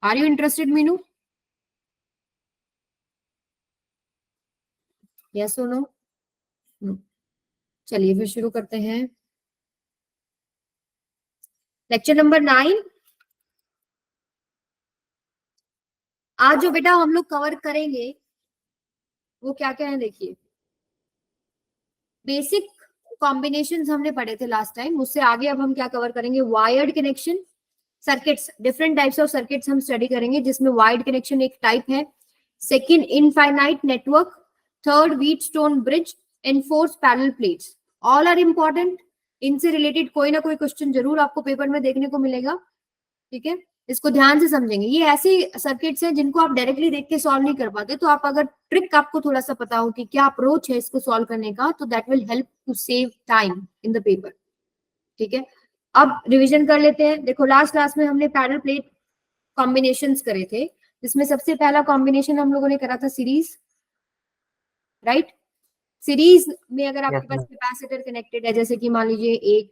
Are you interested Meenu? Yes और no? चलिए फिर शुरू करते हैं लेक्चर नंबर 9। आज जो बेटा हम लोग कवर करेंगे वो क्या क्या है देखिए। बेसिक कॉम्बिनेशंस हमने पढ़े थे लास्ट टाइम, उससे आगे अब हम क्या कवर करेंगे, wired connection, circuits, different types of circuits हम स्टडी करेंगे जिसमें वायर्ड कनेक्शन एक टाइप है। Second, infinite network. Third, Wheatstone bridge and fourth, parallel plates. All are important. इनसे रिलेटेड कोई ना कोई क्वेश्चन जरूर आपको पेपर में देखने को मिलेगा, ठीक है। इसको ध्यान से समझेंगे। ये ऐसी सर्किट्स हैं जिनको आप डायरेक्टली देख के सॉल्व नहीं कर पाते, तो आप अगर ट्रिक आपको थोड़ा सा पता हो कि क्या अप्रोच है इसको सॉल्व करने का, तो that will help to save time in the paper, ठीक है। अब रिवीजन कर लेते हैं। देखो लास्ट क्लास में हमने पैरेलल प्लेट कॉम्बिनेशंस करे थे, जिसमें सबसे पहला कॉम्बिनेशन हम लोगों ने करा था सीरीज, राइट। सीरीज में अगर आपके पास कैपेसिटर कनेक्टेड है, जैसे कि मान लीजिए 1,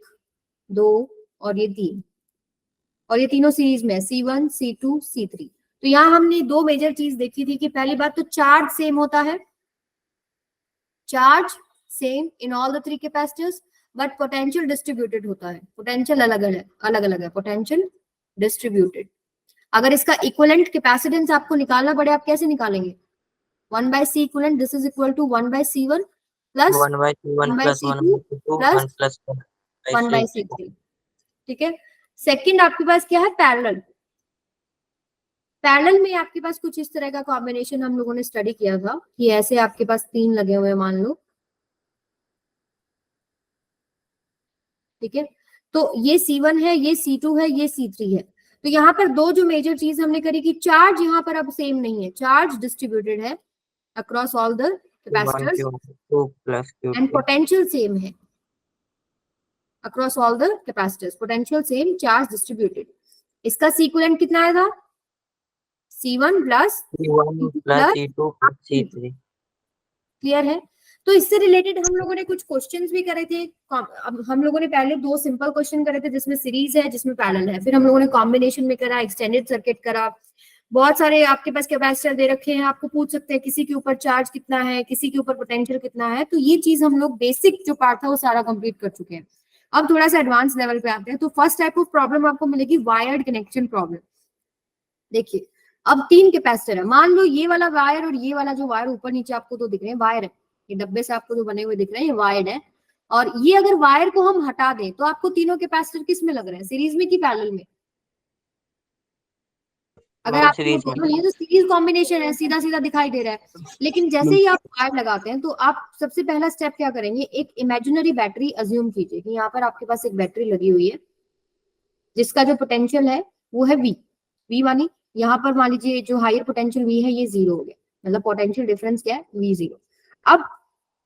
2 और ये 3, और ये तीनों सीरीज में C1, C2, C3। तो यहाँ हमने दो मेजर चीज देखी थी कि पहली बात तो चार्ज सेम होता है, charge same in all the three capacitors, but potential distributed होता है। पोटेंशियल अलग अलग है, पोटेंशियल डिस्ट्रीब्यूटेड। अगर इसका इक्विवेलेंट कैपेसिटेंस आपको निकालना पड़े, आप कैसे निकालेंगे? 1/C equivalent, this is equal to 1/C1 plus 1/C2 plus 1/C3, ठीक है। सेकंड आपके पास क्या है, पैरेलल। पैरेलल में आपके पास कुछ इस तरह का कॉम्बिनेशन हम लोगों ने स्टडी किया था कि ऐसे आपके पास 3 लगे हुए मान लो, ठीक है। तो ये C1 है, ये C2 है, ये C3 है। तो यहाँ पर दो जो मेजर चीज हमने करी कि चार्ज यहाँ पर अब सेम नहीं है, चार्ज डिस्ट्रीब्यूटेड है across all the capacitors and potential same है across all the capacitors, potential same, charge distributed. इसका सीक्वेंट कितना आया था? C1 plus C2 plus C3, clear है। तो इससे रिलेटेड हम लोगों ने कुछ क्वेश्चंस भी करे थे। अब हम लोगों ने पहले दो सिंपल क्वेश्चन करे थे जिसमें सीरीज है, जिसमें पैरेलल है। फिर हम लोगों ने कॉम्बिनेशन में करा, एक्सटेंडेड सर्किट करा। बहुत सारे आपके पास कैपेसिटर दे रखे हैं, आपको पूछ सकते हैं किसी के ऊपर चार्ज कितना है, किसी के ऊपर पोटेंशियल कितना है। तो ये चीज हम लोग बेसिक जो पार्ट था वो सारा कंप्लीट कर चुके हैं। अब थोड़ा सा एडवांस लेवल पे आते हैं। तो फर्स्ट टाइप ऑफ प्रॉब्लम आपको मिलेगी वायर्ड कनेक्शन प्रॉब्लम। देखिए अब 3 कैपेसिटर है, मान लो ये वाला वायर और ये वाला जो वायर ऊपर नीचे आपको तो दिख रहे हैं वायर है, ये डब्बे से आपको जो बने हुए दिख रहे हैं ये वायर है। और ये अगर वायर को हम हटा दें तो आपको तीनों कैपेसिटर किस में लग रहे हैं, सीरीज में कि पैरेलल में? अगर आपको ये तो सीरीज कॉम्बिनेशन है, सीधा सीधा दिखाई दे रहा है। लेकिन जैसे ही आप वायर लगाते हैं तो आप सबसे पहला स्टेप क्या करेंगे, एक इमेजिनरी बैटरी अज्यूम कीजिए कि यहाँ पर आपके पास एक बैटरी लगी हुई है जिसका जो पोटेंशियल है वो है V वाली। यहाँ पर मान लीजिए जो हायर पोटेंशियल V है ये 0 हो गया, मतलब पोटेंशियल डिफरेंस क्या है, V0। अब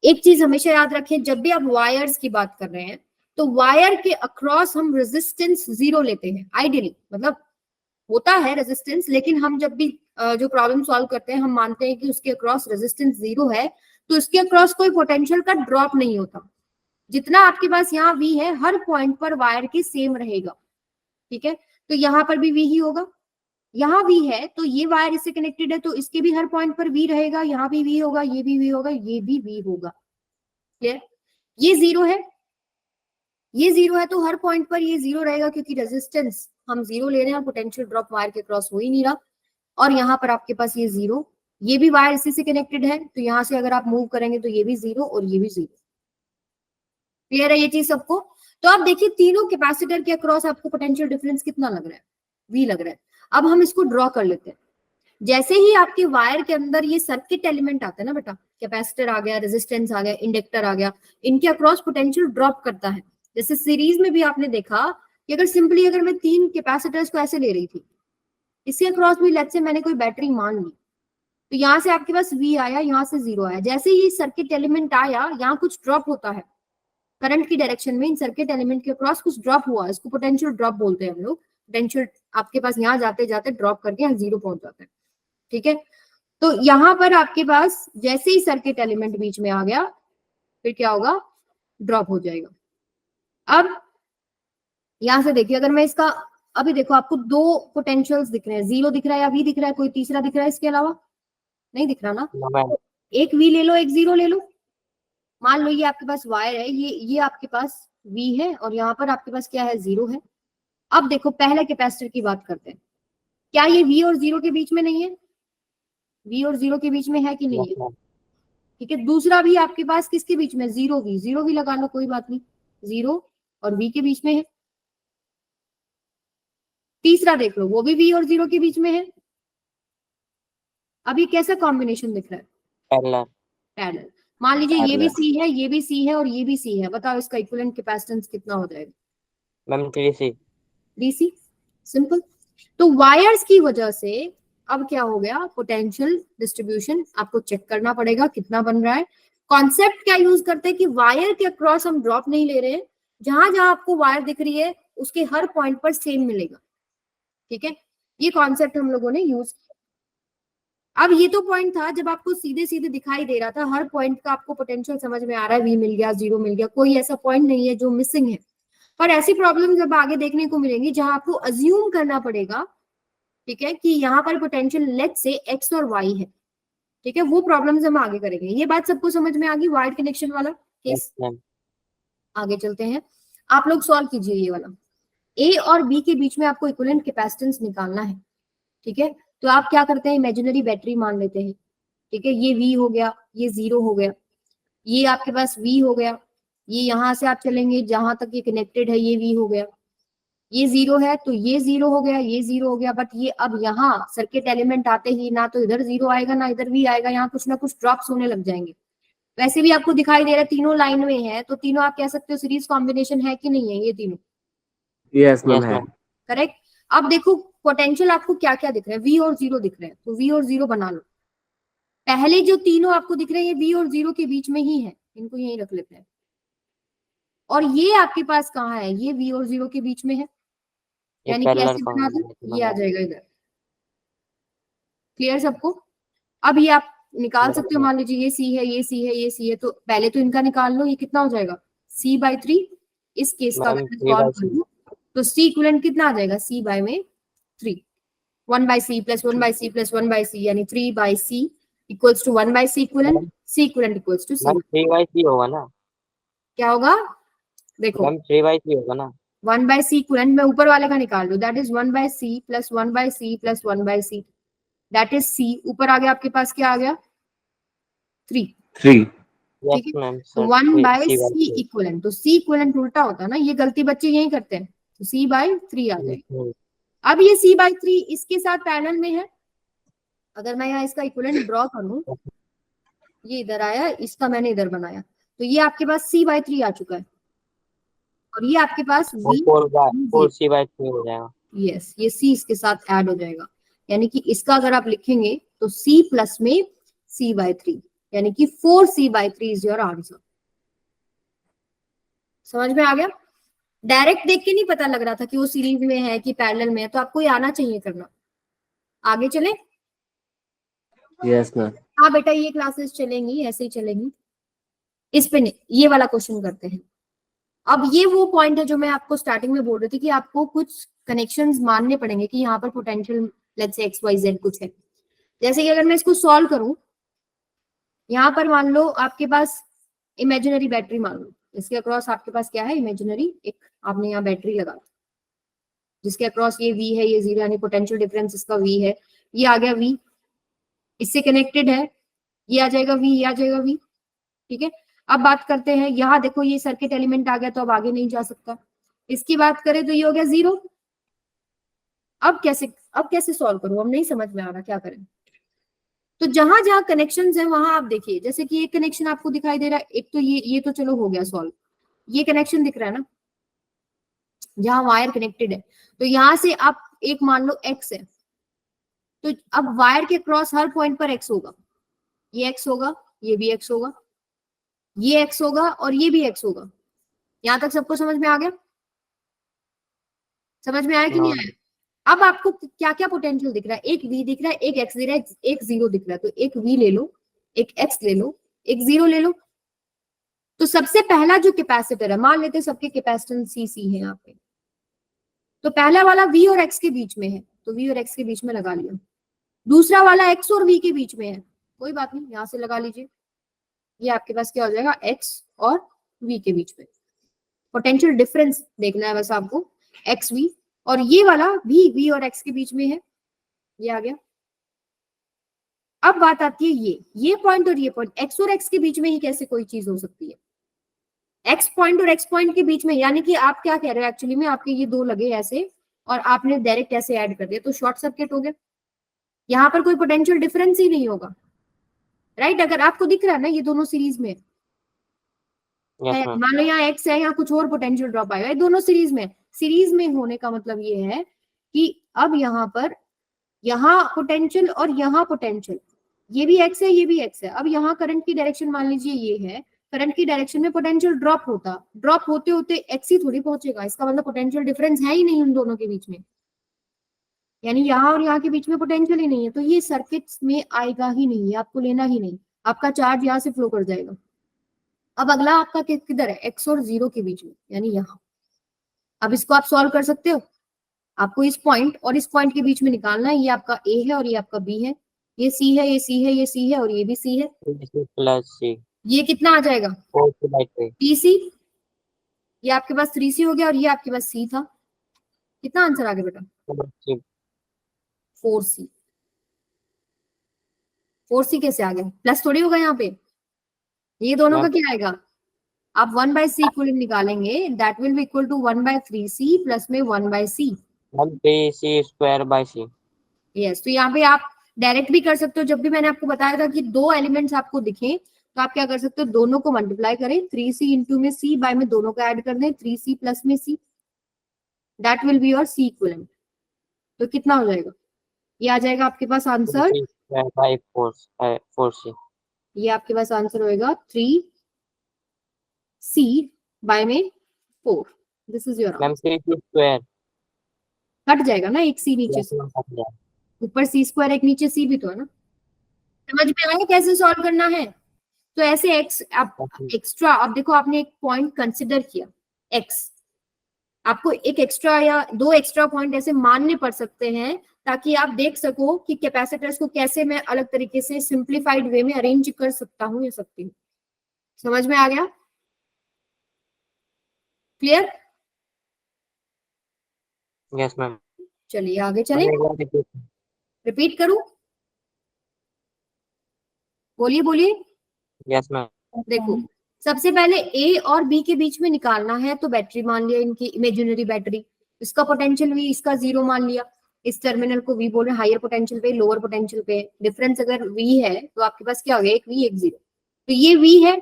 एक चीज हमेशा याद रखें, जब भी आप वायर्स की बात कर रहे हैं तो वायर के अक्रॉस हम रेजिस्टेंस 0 लेते हैं आइडियली, मतलब होता है रेजिस्टेंस, लेकिन हम जब भी जो प्रॉब्लम सॉल्व करते हैं हम मानते हैं कि उसके अक्रॉस रेजिस्टेंस 0 है, तो उसके अक्रॉस कोई पोटेंशियल का ड्रॉप नहीं होता। जितना आपके पास यहाँ V है हर पॉइंट पर वायर के सेम रहेगा, ठीक है। तो यहाँ पर भी V ही होगा, यहाँ V है तो ये वायर इससे कनेक्टेड है तो इसके भी हर पॉइंट पर V रहेगा, यहाँ भी V होगा, ये भी V होगा, ये भी V होगा, क्लियर। ये 0 है, ये 0 है तो हर पॉइंट पर ये 0 रहेगा क्योंकि रेजिस्टेंस हम 0 ले रहे हैं और पोटेंशियल ड्रॉप वायर के क्रॉस हो ही नहीं रहा। और यहाँ पर आपके पास ये 0, ये भी वायर इसी से कनेक्टेड है तो यहाँ से अगर आप मूव करेंगे तो ये भी 0 और ये भी 0, क्लियर है ये चीज सबको। तो आप देखिए तीनों कैपेसिटर के अक्रॉस आपको पोटेंशियल डिफरेंस कितना लग रहा है, V लग रहा है। अब हम इसको ड्रॉ कर लेते हैं। जैसे ही आपके वायर के अंदर ये सर्किट एलिमेंट आता है ना बेटा, कैपेसिटर आ गया, रेजिस्टेंस आ गया, इंडक्टर आ गया, इनके अक्रॉस पोटेंशियल ड्रॉप करता है। जैसे सीरीज में भी आपने देखा कि अगर सिंपली अगर मैं 3 कैपेसिटर्स को ऐसे ले रही थी, इसके अक्रॉस भी लेट्स से मैंने कोई बैटरी मान ली, तो यहाँ से आपके पास V आया, यहाँ से 0 आया। जैसे ही सर्किट एलिमेंट आया यहाँ कुछ ड्रॉप होता है करंट की डायरेक्शन में, इन सर्किट एलिमेंट के अक्रॉस कुछ ड्रॉप हुआ, इसको पोटेंशियल ड्रॉप बोलते हैं हम लोग। पोटेंशियल आपके पास यहाँ जाते जाते ड्रॉप करके यहाँ 0 पहुंच जाता है, ठीक है। तो यहाँ पर आपके पास जैसे ही सर्किट एलिमेंट बीच में आ गया फिर क्या होगा, ड्रॉप हो जाएगा। अब यहां से देखिए अगर मैं इसका अभी देखो आपको दो पोटेंशियल्स दिख रहे हैं, जीरो दिख रहा है या वी दिख रहा है, कोई तीसरा दिख रहा है इसके अलावा? नहीं दिख रहा ना। मैम एक वी ले लो, एक जीरो ले लो। मान लो ये आपके पास वायर है, ये आपके पास वी है और यहाँ पर आपके पास क्या है, जीरो है। अब देखो पहले कैपेसिटर की बात करते हैं, क्या ये वी और जीरो के बीच में नहीं है? वी और जीरो के बीच में है कि नहीं है? मैम ठीक है, दूसरा भी आपके पास किसके बीच में, जीरो वी, जीरो भी लगा लो कोई बात नहीं, जीरो और वी के बीच में है। तीसरा देख लो, वो भी वी और जीरो के बीच में है। अब ये कैसा कॉम्बिनेशन दिख रहा है? Parallel parallel. मान लीजिए ये भी पैरेलल सी है, ये भी सी है और ये भी सी है, बताओ इसका इक्विवेलेंट कैपेसिटेंस कितना हो जाएगा? Ma'am 3C DC. सिंपल। तो वायर्स की वजह से अब क्या हो गया, पोटेंशियल डिस्ट्रीब्यूशन आपको चेक करना पड़ेगा कितना बन रहा है। कॉन्सेप्ट क्या यूज करते हैं कि वायर के अक्रॉस हम ड्रॉप नहीं ले रहे हैं, जहां जहां आपको वायर दिख रही है उसके हर पॉइंट पर सेम मिलेगा। ठीक है, ये कॉन्सेप्ट हम लोगों ने यूज किया। अब ये तो पॉइंट था जब आपको सीधे सीधे दिखाई दे रहा था, हर पॉइंट का आपको पोटेंशियल समझ में आ रहा है, वी मिल गया, जीरो मिल गया, कोई ऐसा पॉइंट नहीं है जो मिसिंग है। पर ऐसी प्रॉब्लम जब आगे देखने को मिलेंगी जहां आपको अज्यूम करना पड़ेगा, ठीक है, कि यहाँ पर पोटेंशियल लेट से एक्स और वाई है। ठीक है, वो प्रॉब्लम्स हम आगे करेंगे। ये बात सबको समझ में आ गई, वायर्ड कनेक्शन वाला यस केस? मैम आगे चलते हैं, आप लोग सॉल्व कीजिए ये वाला। ए और बी के बीच में आपको इक्विवेलेंट कैपेसिटेंस निकालना है। ठीक है, तो आप क्या करते हैं, इमेजिनरी बैटरी मान लेते हैं। ठीक है, ये वी हो गया, ये जीरो हो गया, ये आपके पास वी हो गया, ये यहां से आप चलेंगे जहां तक ये कनेक्टेड है, ये वी हो गया, ये जीरो है तो ये जीरो हो गया, ये जीरो हो गया। बट ये अब यहाँ सर्किट एलिमेंट आते ही ना तो इधर जीरो आएगा ना इधर वी आएगा, यहाँ कुछ ना कुछ ड्रॉप्स होने लग जाएंगे। वैसे भी आपको दिखाई दे रहा है तीनों लाइन में है, तो तीनों आप कह सकते हो सीरीज कॉम्बिनेशन है कि नहीं है ये तीनों? यस मैम यस है। Ma'am correct. अब देखो पोटेंशियल आपको क्या क्या दिख रहा है, वी और जीरो दिख रहे हैं, तो वी और जीरो बना लो। पहले जो तीनों आपको दिख रहे हैं ये वी और जीरो के बीच में ही है, इनको यही रख लेते हैं। और ये आपके पास कहाँ है, ये वी और जीरो के बीच में है, ये यानी कि पैरेलल ऐसे बना दो, ये आ कॉम्बिनेशन जाएगा इधर। क्लियर सबको? अब ये आप निकाल सकते हो, मान लीजिए ये सी है, ये सी है, ये सी है, तो पहले तो इनका निकाल लो, ये कितना हो जाएगा, C/3। इस केस का अगर मैम मैं 3 सॉल्व बाई सी करूं तो सी इक्विवेलेंट कितना आ जाएगा, C/3, 1/C plus 1/C plus 1/C, यानी 3/C equals to 1/C equivalent, C equivalent equals to C। Ma'am 3/C होगा ना? क्या होगा, देखो मैम 3/C होगा ना? 1/C इक्विवेलेंट में ऊपर वाले का निकाल लो, that is 1/C plus 1/C plus 1/C, that is C। ऊपर आ गया आपके पास, क्या आ गया, 3। 3। यस ठीक है, मैम तो सर 1/C C/3 इक्विवेलेंट, तो C इक्विवेलेंट उल्टा होता है ना, ये गलती बच्चे यही करते हैं, तो C/3 आ जाएगी। अब ये C/3 इसके साथ पैरेलल में है, अगर मैं यहाँ इसका इक्विवेलेंट ड्रॉ करूं, ये इधर आया, इसका मैंने इधर बनाया, तो ये आपके पास C/3 आ चुका है और ये आपके पास V 4C/3 हो जाएगा। यस, ये C इसके साथ ऐड हो जाएगा, यानी कि इसका अगर आप लिखेंगे तो C प्लस में C/3, यानी कि 4C/3 इज योर आंसर। समझ में आ गया? डायरेक्ट देख के नहीं पता लग रहा था कि वो सीरीज में है कि पैरेलल में है, तो आपको ये आना चाहिए करना। आगे चले? Yes ma'am. हाँ बेटा, ये क्लासेस चलेंगी, ऐसे ही चलेंगी। इस पे नहीं, ये वाला क्वेश्चन करते हैं। अब ये वो पॉइंट है जो मैं आपको स्टार्टिंग में बोल रही थी कि आपको कुछ कनेक्शंस मानने पड़ेंगे कि यहाँ पर पोटेंशियल लेट्स से XYZ कुछ है। जैसे कि अगर मैं इसको सॉल्व करूं, यहाँ पर मान लो आपके पास इमेजिनरी बैटरी, मान लो इसके अक्रॉस आपके पास क्या है, इमेजिनरी एक आपने यहाँ बैटरी लगा, जिसके अक्रॉस ये V है, ये जीरो, यानी पोटेंशियल डिफरेंस इसका V है, ये आ गया V, इससे कनेक्टेड है, ये आ जाएगा V, ये आ जाएगा V। ठीक है, अब बात करते हैं, यहाँ देखो ये सर्किट एलिमेंट आ गया तो अब आगे नहीं जा सकता। इसकी बात करें तो ये हो गया जीरो। अब कैसे सॉल्व करूं, अब नहीं समझ में आ रहा क्या करें। तो जहां जहां कनेक्शंस हैं वहां आप देखिए, जैसे कि एक कनेक्शन आपको दिखाई दे रहा है, एक तो ये तो चलो हो गया सॉल्व। ये कनेक्शन दिख रहा है ना, जहां वायर कनेक्टेड है, तो यहां से आप एक मान लो X है, तो अब वायर के क्रॉस हर पॉइंट पर X होगा, ये X होगा, ये भी X होगा, ये X होगा और ये भी X होगा। यहां तक सबको समझ में आ गया? समझ में आया कि नहीं आया? अब आपको क्या क्या पोटेंशियल दिख रहा है, एक V दिख रहा है, एक X दिख रहा है, एक जीरो दिख रहा है, तो एक V ले लो, एक X ले लो, एक जीरो ले लो। तो सबसे पहला जो कैपेसिटर है, मान लेते हैं सबके कैपेसिटेंस CC है यहाँ पे, तो पहला वाला v और x के बीच में है, तो v और x के बीच में लगा लिया। दूसरा वाला x और v के बीच में है, कोई बात नहीं, यहां से लगा लीजिए। ये आपके पास क्या हो जाएगा, x और v के बीच में। पोटेंशियल डिफरेंस देखना है बस आपको, x v, और ये वाला भी v और x के बीच में है, ये आ गया। अब बात आती है ये पॉइंट और ये पॉइंट, x और x के बीच में ही कैसे कोई चीज हो सकती है, x पॉइंट और x पॉइंट के बीच में, यानी कि आप क्या कह रहे हो एक्चुअली में, आपके ये दो लगे ऐसे और आपने डायरेक्ट ऐसे ऐड कर दिया, तो शॉर्ट सर्किट हो गया, यहाँ पर कोई पोटेंशियल डिफरेंस ही नहीं होगा, राइट। अगर आपको दिख रहा है ना ये दोनों सीरीज में यस है, मैम। मान लो यहाँ x है, यहाँ कुछ और पोटेंशियल ड्रॉप आएगा, ये दोनों सीरीज में होने का मतलब ये है कि अब यहाँ पर यहाँ पोटेंशियल और यहाँ पोटेंशियल, ये भी x है ये भी x है। अब यहाँ करंट की डायरेक्शन मान लीजिए ये है, करंट की डायरेक्शन में पोटेंशियल ड्रॉप होते होते x ही थोड़ी पहुंचेगा, इसका मतलब पोटेंशियल डिफरेंस है ही नहीं उन दोनों के बीच में, यानी यहाँ और यहाँ के बीच में पोटेंशियल ही नहीं है, तो ये सर्किट में आएगा ही नहीं, आपको लेना ही नहीं, आपका चार्ज यहाँ से फ्लो कर जाएगा। अब अगला आपका किधर है, x और 0 के बीच में, यानी यहाँ। अब इसको आप सॉल्व कर सकते हो, आपको इस पॉइंट और इस पॉइंट के बीच में निकालना है, ये आपका a है और ये आपका b है, ये c है, ये c है, ये c है और ये भी c है, प्लस सी, ये कितना आ जाएगा 4c/3। 3c, ये आपके पास 3c हो गया और ये आपके पास c था, कितना आंसर आ गया बेटा, 4c। 4c कैसे आ गया, प्लस थोड़ी होगा यहाँ पे, ये दोनों का क्या आएगा, आप 1/c इक्वल निकालेंगे, that will be equal to 1/3c plus में 1/c, 3c² यस। तो यहाँ पे आप डायरेक्ट भी कर सकते हो, जब भी मैंने आपको बताया था कि दो एलिमेंट्स आपको दिखे तो आप क्या कर सकते हो, दोनों को मल्टीप्लाई करें, 3c इंटू में c बाय में दोनों को ऐड कर दें, 3c प्लस में c, that will be your c equivalent. तो कितना हो जाएगा, ये आ जाएगा आपके पास आंसर, 4c। ये आपके पास आंसर होएगा 3c बाय में 4, this is your ma'am answer. 3c²। Cut जाएगा ना एक c नीचे से, ऊपर c² एक नीचे c भी तो है ना, समझ में आया कैसे सॉल्व करना है। तो ऐसे x एक्स्ट्रा, अब देखो आपने एक पॉइंट कंसिडर किया x, आपको एक एक्स्ट्रा या दो एक्स्ट्रा पॉइंट ऐसे मानने पड़ सकते हैं ताकि आप देख सको कि कैपेसिटर्स को कैसे मैं अलग तरीके से सिंप्लीफाइड वे में अरेंज कर सकता हूँ या सकती हूँ। समझ में आ गया, क्लियर? Yes ma'am. चलिए आगे चलें, रिपीट करूं, बोलिए बोलिए। Yes ma'am. देखो सबसे पहले a और b के बीच में निकालना है, तो बैटरी मान लिया इनकी इमेजिनरी बैटरी, इसका पोटेंशियल v इसका 0 मान लिया, इस टर्मिनल को v बोल रहे हैं, हायर पोटेंशियल पे लोअर पोटेंशियल पे, डिफरेंस अगर v है तो आपके पास क्या हो गया, एक v एक 0, तो ये v है।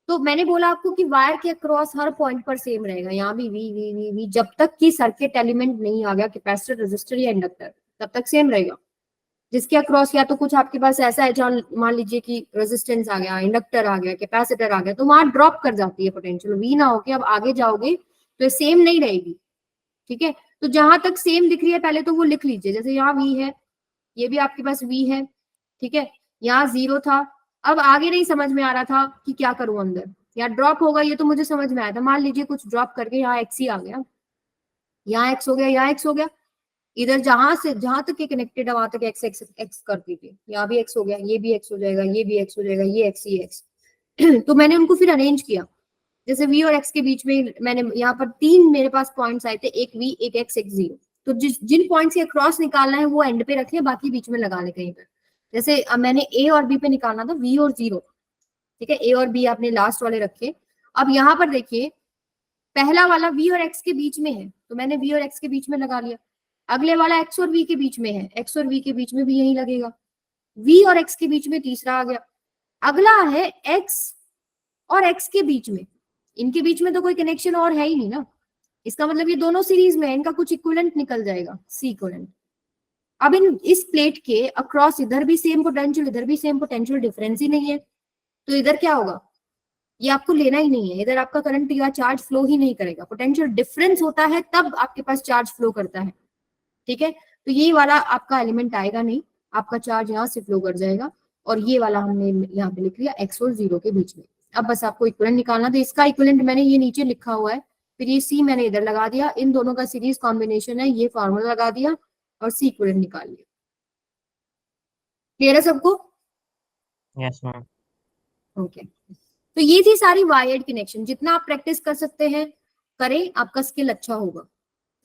तो मैंने बोला आपको कि वायर के अक्रॉस हर पॉइंट पर सेम रहेगा, यहाँ भी v v v v, जब तक कि सर्किट एलिमेंट नहीं आ गया, कैपेसिटर रेजिस्टर या इंडक्टर, तब तक सेम रहेगा। जिसके अक्रॉस या तो कुछ आपके पास ऐसा है जहाँ मान लीजिए कि रेजिस्टेंस आ गया, इंडक्टर आ गया, कैपेसिटर आ गया, तो वहां ड्रॉप कर जाती है पोटेंशियल, वी ना होके अब आगे जाओगे तो सेम नहीं रहेगी, ठीक है। तो जहां तक सेम दिख रही है पहले तो वो लिख लीजिए, जैसे यहाँ वी है, ये भी आपके पास वी है, ठीक है, यहाँ 0 था, अब आगे नहीं समझ में आ रहा था कि क्या करूं अंदर, यहाँ ड्रॉप होगा, ये तो मुझे समझ में आया था, मान लीजिए कुछ ड्रॉप करके यहाँ एक्स ही आ गया, यहाँ एक्स हो गया, यहाँ एक्स हो गया, इधर जहां तक ये कनेक्टेड है वहां तक एक्स एक्स एक्स कर दीजिए, यहाँ भी एक्स हो गया, ये भी एक्स हो जाएगा, ये भी एक्स हो जाएगा, ये एक्स ये एक्स। तो मैंने उनको फिर अरेंज किया, जैसे v और x के बीच में मैंने यहाँ पर 3 मेरे पास पॉइंट्स आए थे, एक v एक x एक 0, तो जिन पॉइंट्स के क्रॉस निकालना है वो एंड पे रखे, बाकी बीच में लगा ले कहीं पर। जैसे अब मैंने a और b पे निकालना था v और 0, ठीक है, a और b आपने लास्ट वाले रखे। अब यहाँ पर देखिए पहला वाला v और x के बीच में है, तो मैंने v और x के बीच में लगा लिया, अगले वाला x और v के बीच में है, x और v के बीच में भी यही लगेगा, v और x के बीच में तीसरा आ गया, अगला है x और x के बीच में, इनके बीच में तो कोई कनेक्शन और है ही नहीं ना, इसका मतलब ये दोनों सीरीज में है, इनका कुछ इक्विवेलेंट निकल जाएगा, सी इक्विवेलेंट। अब इस प्लेट के अक्रॉस इधर भी सेम पोटेंशियल, इधर भी सेम पोटेंशियल, डिफरेंस ही नहीं है, तो इधर क्या होगा, ये आपको लेना ही नहीं है, इधर आपका करंट या चार्ज फ्लो ही नहीं करेगा, पोटेंशियल डिफरेंस होता है तब आपके पास चार्ज फ्लो करता है, ठीक है। तो ये वाला आपका एलिमेंट आएगा नहीं, आपका चार्ज यहाँ से फ्लो कर जाएगा, और ये वाला हमने यहाँ पे लिख लिया x और 0 के बीच में। अब बस आपको इक्विवेलेंट निकालना, तो इसका इक्विवेलेंट मैंने ये नीचे लिखा हुआ है, फिर ये सी मैंने इधर लगा दिया, इन दोनों का सीरीज कॉम्बिनेशन है, ये फॉर्मूला लगा दिया और सी इक्विवेलेंट निकाल लिया। क्लियर है सबको? Yes ma'am. ओके, तो ये थी सारी वायर्ड कनेक्शन। जितना आप प्रैक्टिस कर सकते हैं करें, आपका स्किल अच्छा होगा।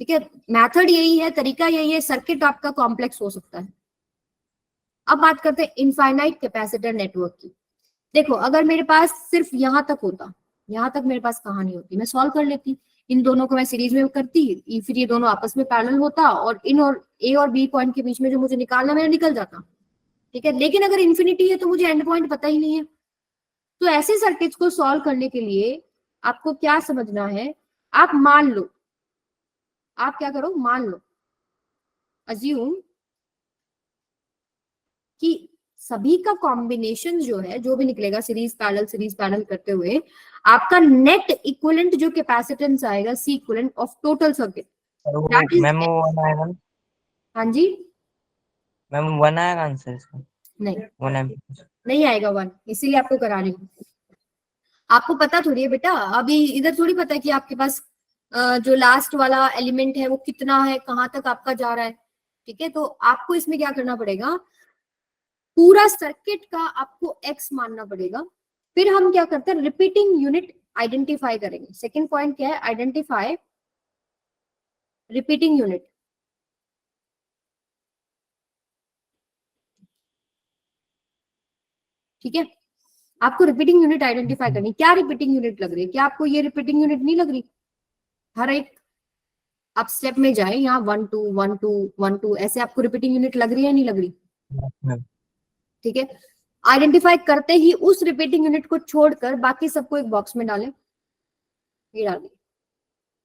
ठीक है, मेथड यही है, तरीका यही है, सर्किट आपका कॉम्प्लेक्स हो सकता है। अब बात करते हैं इनफाइनाइट कैपेसिटर नेटवर्क की। देखो, अगर मेरे पास सिर्फ यहां तक होता, यहां तक मेरे पास कहानी होती, मैं सॉल्व कर लेती, इन दोनों को मैं सीरीज में करती, फिर ये दोनों आपस में पैरेलल होता और इन और ए और बी पॉइंट के बीच में जो मुझे निकालना मेरा निकल जाता। ठीक है, लेकिन अगर इन्फिनिटी है तो मुझे एंड पॉइंट पता ही नहीं है। तो ऐसे सर्किट्स को सॉल्व करने के लिए आपको क्या समझना है, आप मान लो, आप क्या करो, मान लो, अज्यूम कि सभी का कॉम्बिनेशन जो है, जो भी निकलेगा सीरीज पैरेलल करते हुए, आपका नेट इक्विवेलेंट जो कैपेसिटेंस आएगा, C equivalent of total circuit, that is. Ma'am वो वन आएगा ना? हाँ जी, मैम वन आएगा आंसर इसका? नहीं, वन एम्पीयर। नहीं आएगा वन, इसीलिए आपको करा रही हूँ। आपको पता थोड़ी है बेटा, अभी इधर थोड़ी पता है कि आपके पास जो लास्ट वाला एलिमेंट है वो कितना है, कहाँ तक आपका जा रहा है। ठीक है, तो आपको इसमें क्या करना पड़ेगा, पूरा सर्किट का आपको एक्स मानना पड़ेगा। फिर हम क्या करते हैं, रिपीटिंग यूनिट आइडेंटिफाई करेंगे। सेकंड पॉइंट क्या है, आइडेंटिफाई रिपीटिंग यूनिट। ठीक है, आपको रिपीटिंग यूनिट आइडेंटिफाई करनी। क्या रिपीटिंग यूनिट लग रही है, क्या आपको ये रिपीटिंग यूनिट नहीं लग रही? हर एक आप स्टेप में जाए, यहाँ 1 2 1 2 1 2 ऐसे आपको रिपीटिंग यूनिट लग रही है नहीं लग रही? मैम ठीक है, आइडेंटिफाई करते ही उस रिपीटिंग यूनिट को छोड़कर बाकी सबको एक बॉक्स में डालें। ये डाल दिया।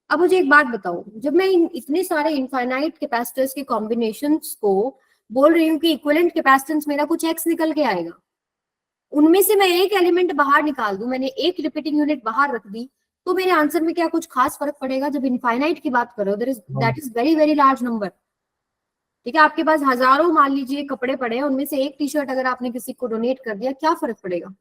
अब मुझे एक बात बताओ, जब मैं इतने सारे इनफाइनाइट कैपेसिटर्स के कॉम्बिनेशंस को बोल रही हूँ कि इक्विवेलेंट कैपेसिटेंस मेरा कुछ एक्स निकल के आएगा, उनमें से मैं एक एलिमेंट बाहर निकाल दूं, मैंने एक रिपीटिंग यूनिट बाहर रख दी, तो मेरे आंसर में क्या कुछ खास फर्क पड़ेगा? जब इनफाइनाइट की बात करो, that is very very large number. ठीक है, आपके पास हजारों मान लीजिए कपड़े पड़े हैं, उनमें से एक टी शर्ट अगर आपने किसी को डोनेट कर दिया, क्या फर्क पड़ेगा?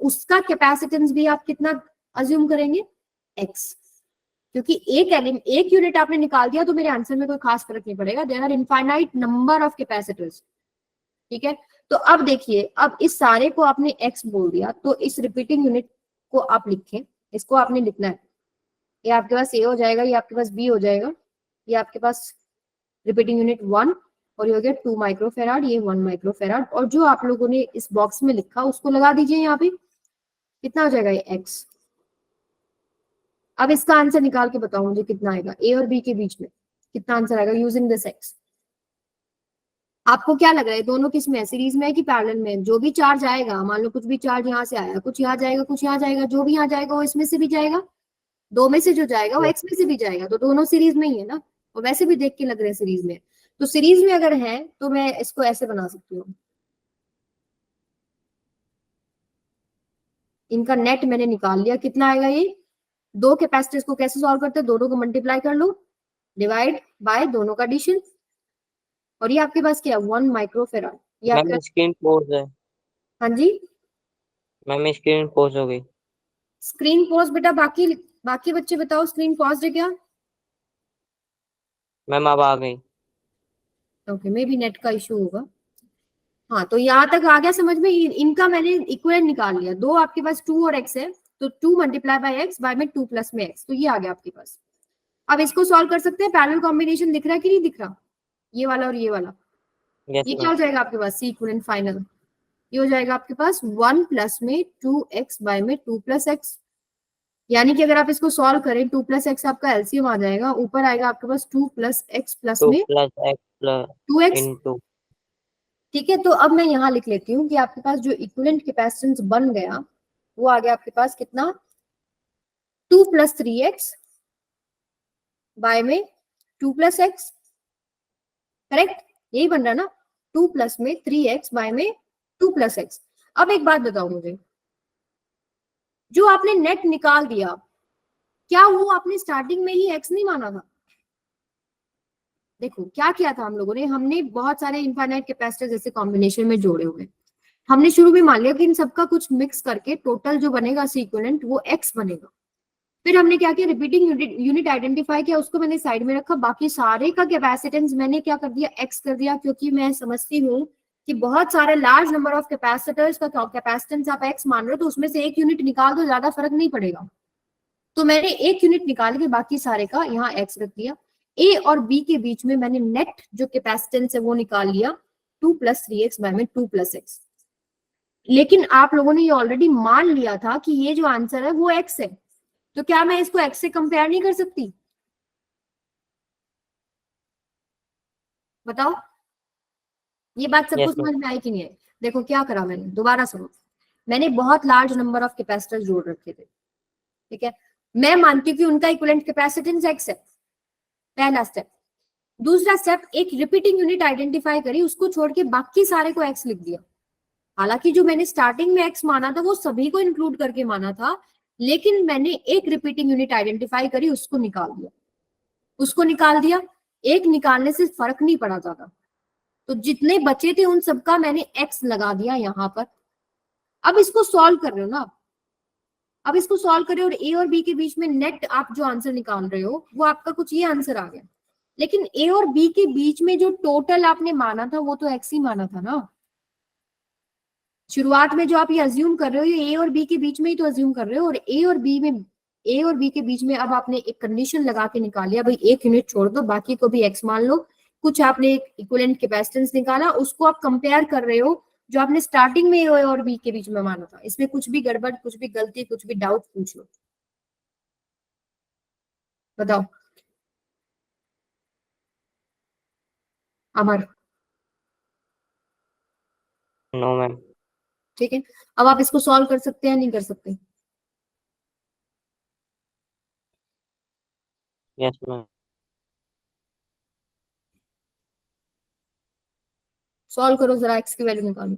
उसका कैपेसिटेंस भी आप कितना अज्यूम करेंगे? एक्स, क्योंकि एक यूनिट आपने निकाल दिया तो मेरे आंसर में कोई खास फर्क नहीं पड़ेगा। There are infinite number of capacitors. ठीक है, तो अब देखिए, अब इस सारे को आपने एक्स बोल दिया, तो इस रिपीटिंग यूनिट को आप लिखें, इसको आपने लिखना है। ये आपके पास ए हो जाएगा, ये आपके पास बी हो जाएगा, ये आपके पास रिपीटिंग यूनिट 1 और ये हो गया 2 माइक्रोफेराड, ये 1 माइक्रोफेराड, और जो आप लोगों ने इस बॉक्स में लिखा उसको लगा दीजिए यहाँ पे। कितना हो जाएगा ये एक्स। अब इसका आंसर निकाल के बताओ मुझे कितना आएगा, ए और बी के बीच में कितना आंसर आएगा यूजिंग दिस एक्स। आपको क्या लग रहा है, दोनों किस में है, सीरीज में है कि पैरेलल में? जो भी चार्ज आएगा, मान लो कुछ भी चार्ज यहाँ से आया, कुछ यहाँ जाएगा, कुछ यहाँ जाएगा, जो भी यहाँ जाएगा वो इसमें से भी जाएगा, दो में से जो जाएगा वो एक्स में से भी जाएगा, तो दोनों सीरीज में ही है ना। और वैसे भी देख के लग रहे हैं सीरीज में, तो सीरीज में अगर है तो मैं इसको ऐसे बना सकती हूँ। इनका नेट मैंने निकाल लिया, कितना आएगा ये, दो कैपेसिटर्स को कैसे सॉल्व करते हैं, दोनों को मल्टीप्लाई कर लो, डिवाइड बाय दोनों का एडिशन, और ये आपके पास क्या है, 1 माइक्रोफेराड। ये मैम आपका, स्क्रीन पॉज है। हाँ जी, मैम स्क्रीन पॉज हो गई। स्क्रीन पॉज बेटा, बाकी बाकी बच्चे बताओ स्क्रीन पॉज है क्या? मैम अब आ गई। ओके, मे बी नेट का इशू होगा। हाँ, तो यहाँ तक आ गया समझ में, इनका मैंने इक्विवेलेंट निकाल लिया, दो आपके पास 2 और x है, तो 2 मल्टीप्लाई बाय एक्स बाय में 2 प्लस में x, तो ये आ गया आपके पास। अब इसको सॉल्व कर सकते हैं, पैरेलल कॉम्बिनेशन दिख रहा है कि नहीं दिख रहा, ये वाला और ये वाला। यस ये क्या मैम। हो जाएगा आपके पास, सी इक्विवेलेंट फाइनल, ये हो जाएगा आपके पास 1 प्लस में 2x बाय में 2 प्लस एक्स। यानी कि अगर आप इसको सॉल्व करें, 2 प्लस एक्स आपका एलसीएम आ जाएगा, ऊपर आएगा आपके पास 2 प्लस एक्स प्लस 2 में plus x plus 2x। Into. ठीक है, तो अब मैं यहाँ लिख लेती हूँ कि आपके पास जो इक्विवेलेंट कैपेसिटेंस बन गया वो आ गया आपके पास कितना, 2 प्लस 3x बाय में 2 प्लस एक्स, करेक्ट, यही बन रहा है ना, 2 प्लस में 3x बाय में 2 प्लस एक्स। अब एक बात बताओ मुझे, जो आपने नेट निकाल दिया, क्या वो आपने स्टार्टिंग में ही x नहीं माना था? देखो क्या किया था हम लोगों ने, हमने बहुत सारे इनफाइनाइट कैपेसिटर जैसे कॉम्बिनेशन में जोड़े हुए। हमने शुरू में मान लिया कि इन सबका कुछ मिक्स करके टोटल जो बनेगा सीक्वेंट वो एक्स बनेगा। फिर हमने क्या किया, रिपीटिंग यूनिट आइडेंटिफाई किया, उसको मैंने साइड में रखा, बाकी सारे का कैपेसिटेंस मैंने क्या कर दिया, एक्स कर दिया, क्योंकि मैं समझती हूँ कि बहुत सारे लार्ज नंबर ऑफ कैपेसिटर्स का कैपेसिटेंस आप एक्स मान रहे हो, तो उसमें से एक यूनिट निकाल दो, ज्यादा फर्क नहीं पड़ेगा। तो मैंने एक यूनिट निकाल के बाकी सारे का यहाँ एक्स रख दिया। ए और बी के बीच में मैंने नेट जो कैपेसिटेंस है वो निकाल लिया, 2 + 3x बाय में 2 + x। लेकिन आप लोगों ने ये ऑलरेडी मान लिया था कि ये जो आंसर है वो एक्स है, तो क्या मैं इसको एक्स से कंपेयर नहीं कर सकती? बताओ, ये बात सबको यस मैम। समझ में आई कि नहीं है? देखो क्या करा मैंने, दोबारा सुनो। मैंने बहुत लार्ज नंबर ऑफ कैपेसिटर जोड़ रखे थे, ठीक है। मैं मानती हूँ कि उनका इक्विवेलेंट कैपेसिटेंस एक्स है, पहला स्टेप। दूसरा स्टेप, एक रिपीटिंग यूनिट आइडेंटिफाई करी, उसको छोड़ के बाकी सारे को एक्स लिख दिया। हालांकि जो मैंने स्टार्टिंग में एक्स माना था वो सभी को इंक्लूड करके माना था, लेकिन मैंने एक रिपीटिंग यूनिट आइडेंटिफाई करी, उसको निकाल दिया। उसको निकाल दिया, एक निकालने से फर्क नहीं पड़ा ज्यादा, तो जितने बचे थे उन सबका मैंने एक्स लगा दिया यहाँ पर। अब इसको सॉल्व कर रहे हो ना आप? अब इसको सॉल्व कर रहे हो और ए और बी के बीच में नेट आप जो आंसर निकाल रहे हो वो आपका कुछ ये आंसर आ गया। लेकिन ए और बी के बीच में जो टोटल आपने माना था वो तो एक्स ही माना था ना। शुरुआत में जो आप ये अज्यूम कर रहे हो, ये ए और बी के बीच में ही तो अज्यूम कर रहे हो, और ए और बी के बीच में अब आपने एक कंडीशन लगा के निकाल लिया, भाई एक यूनिट छोड़ दो बाकी को भी एक्स मान लो। कुछ आपने एक इक्विवेलेंट कैपेसिटेंस निकाला, उसको आप कंपेयर कर रहे हो जो आपने स्टार्टिंग में ए और बी के बीच में माना था। इसमें कुछ भी गड़बड़, कुछ भी गलती, कुछ भी डाउट पूछ लो, बताओ अमर। No ma'am. ठीक है, अब आप इसको सॉल्व कर सकते हैं, नहीं कर सकते? Yes ma'am. सॉल्व करो जरा, एक्स की वैल्यू निकालो।